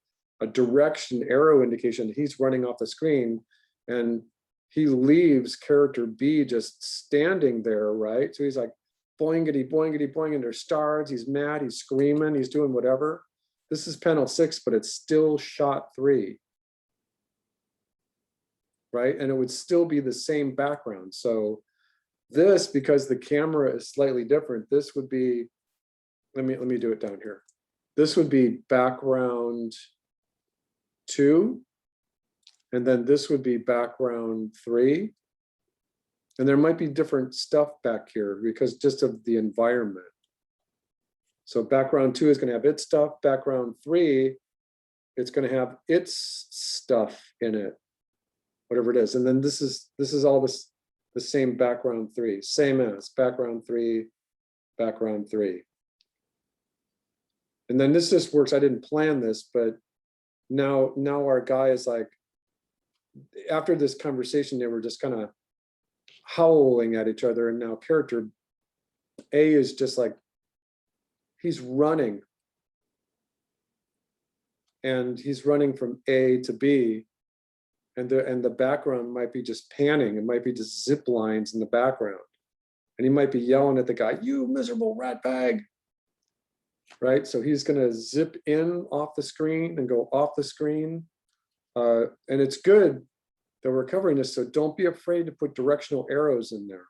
direction arrow indication. He's running off the screen, and he leaves character B just standing there, right? So he's like, boingity, boingity, boing, and there's stars. He's mad, he's screaming, he's doing whatever. This is panel 6, but it's still shot 3. Right? And it would still be the same background. So this, because the camera is slightly different, this would be, let me do it down here. This would be background 2. And then this would be background 3. And there might be different stuff back here because just of the environment. So background 2 is going to have its stuff. Background 3, it's going to have its stuff in it, whatever it is. And then this is all the same background 3, same as background 3, background 3. And then this just works. I didn't plan this, but now our guy is like, after this conversation, they were just kind of howling at each other. And now character A is just like, he's running. And he's running from A to B. And the background might be just panning. It might be just zip lines in the background. And he might be yelling at the guy, you miserable rat bag. Right? So he's going to zip in off the screen and go off the screen. And it's good that we're covering this, so don't be afraid to put directional arrows in there.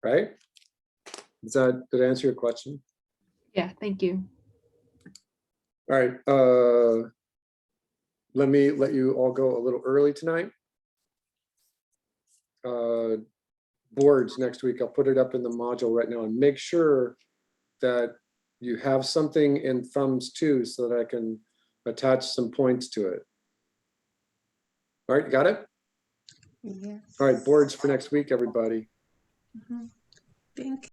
Right? Did I answer your question? Yeah, thank you. All right. Let me let you all go a little early tonight. Boards next week, I'll put it up in the module right now, and make sure that you have something in thumbs too, so that I can attach some points to it. All right, got it? Yes. All right, boards for next week, everybody. Thank you.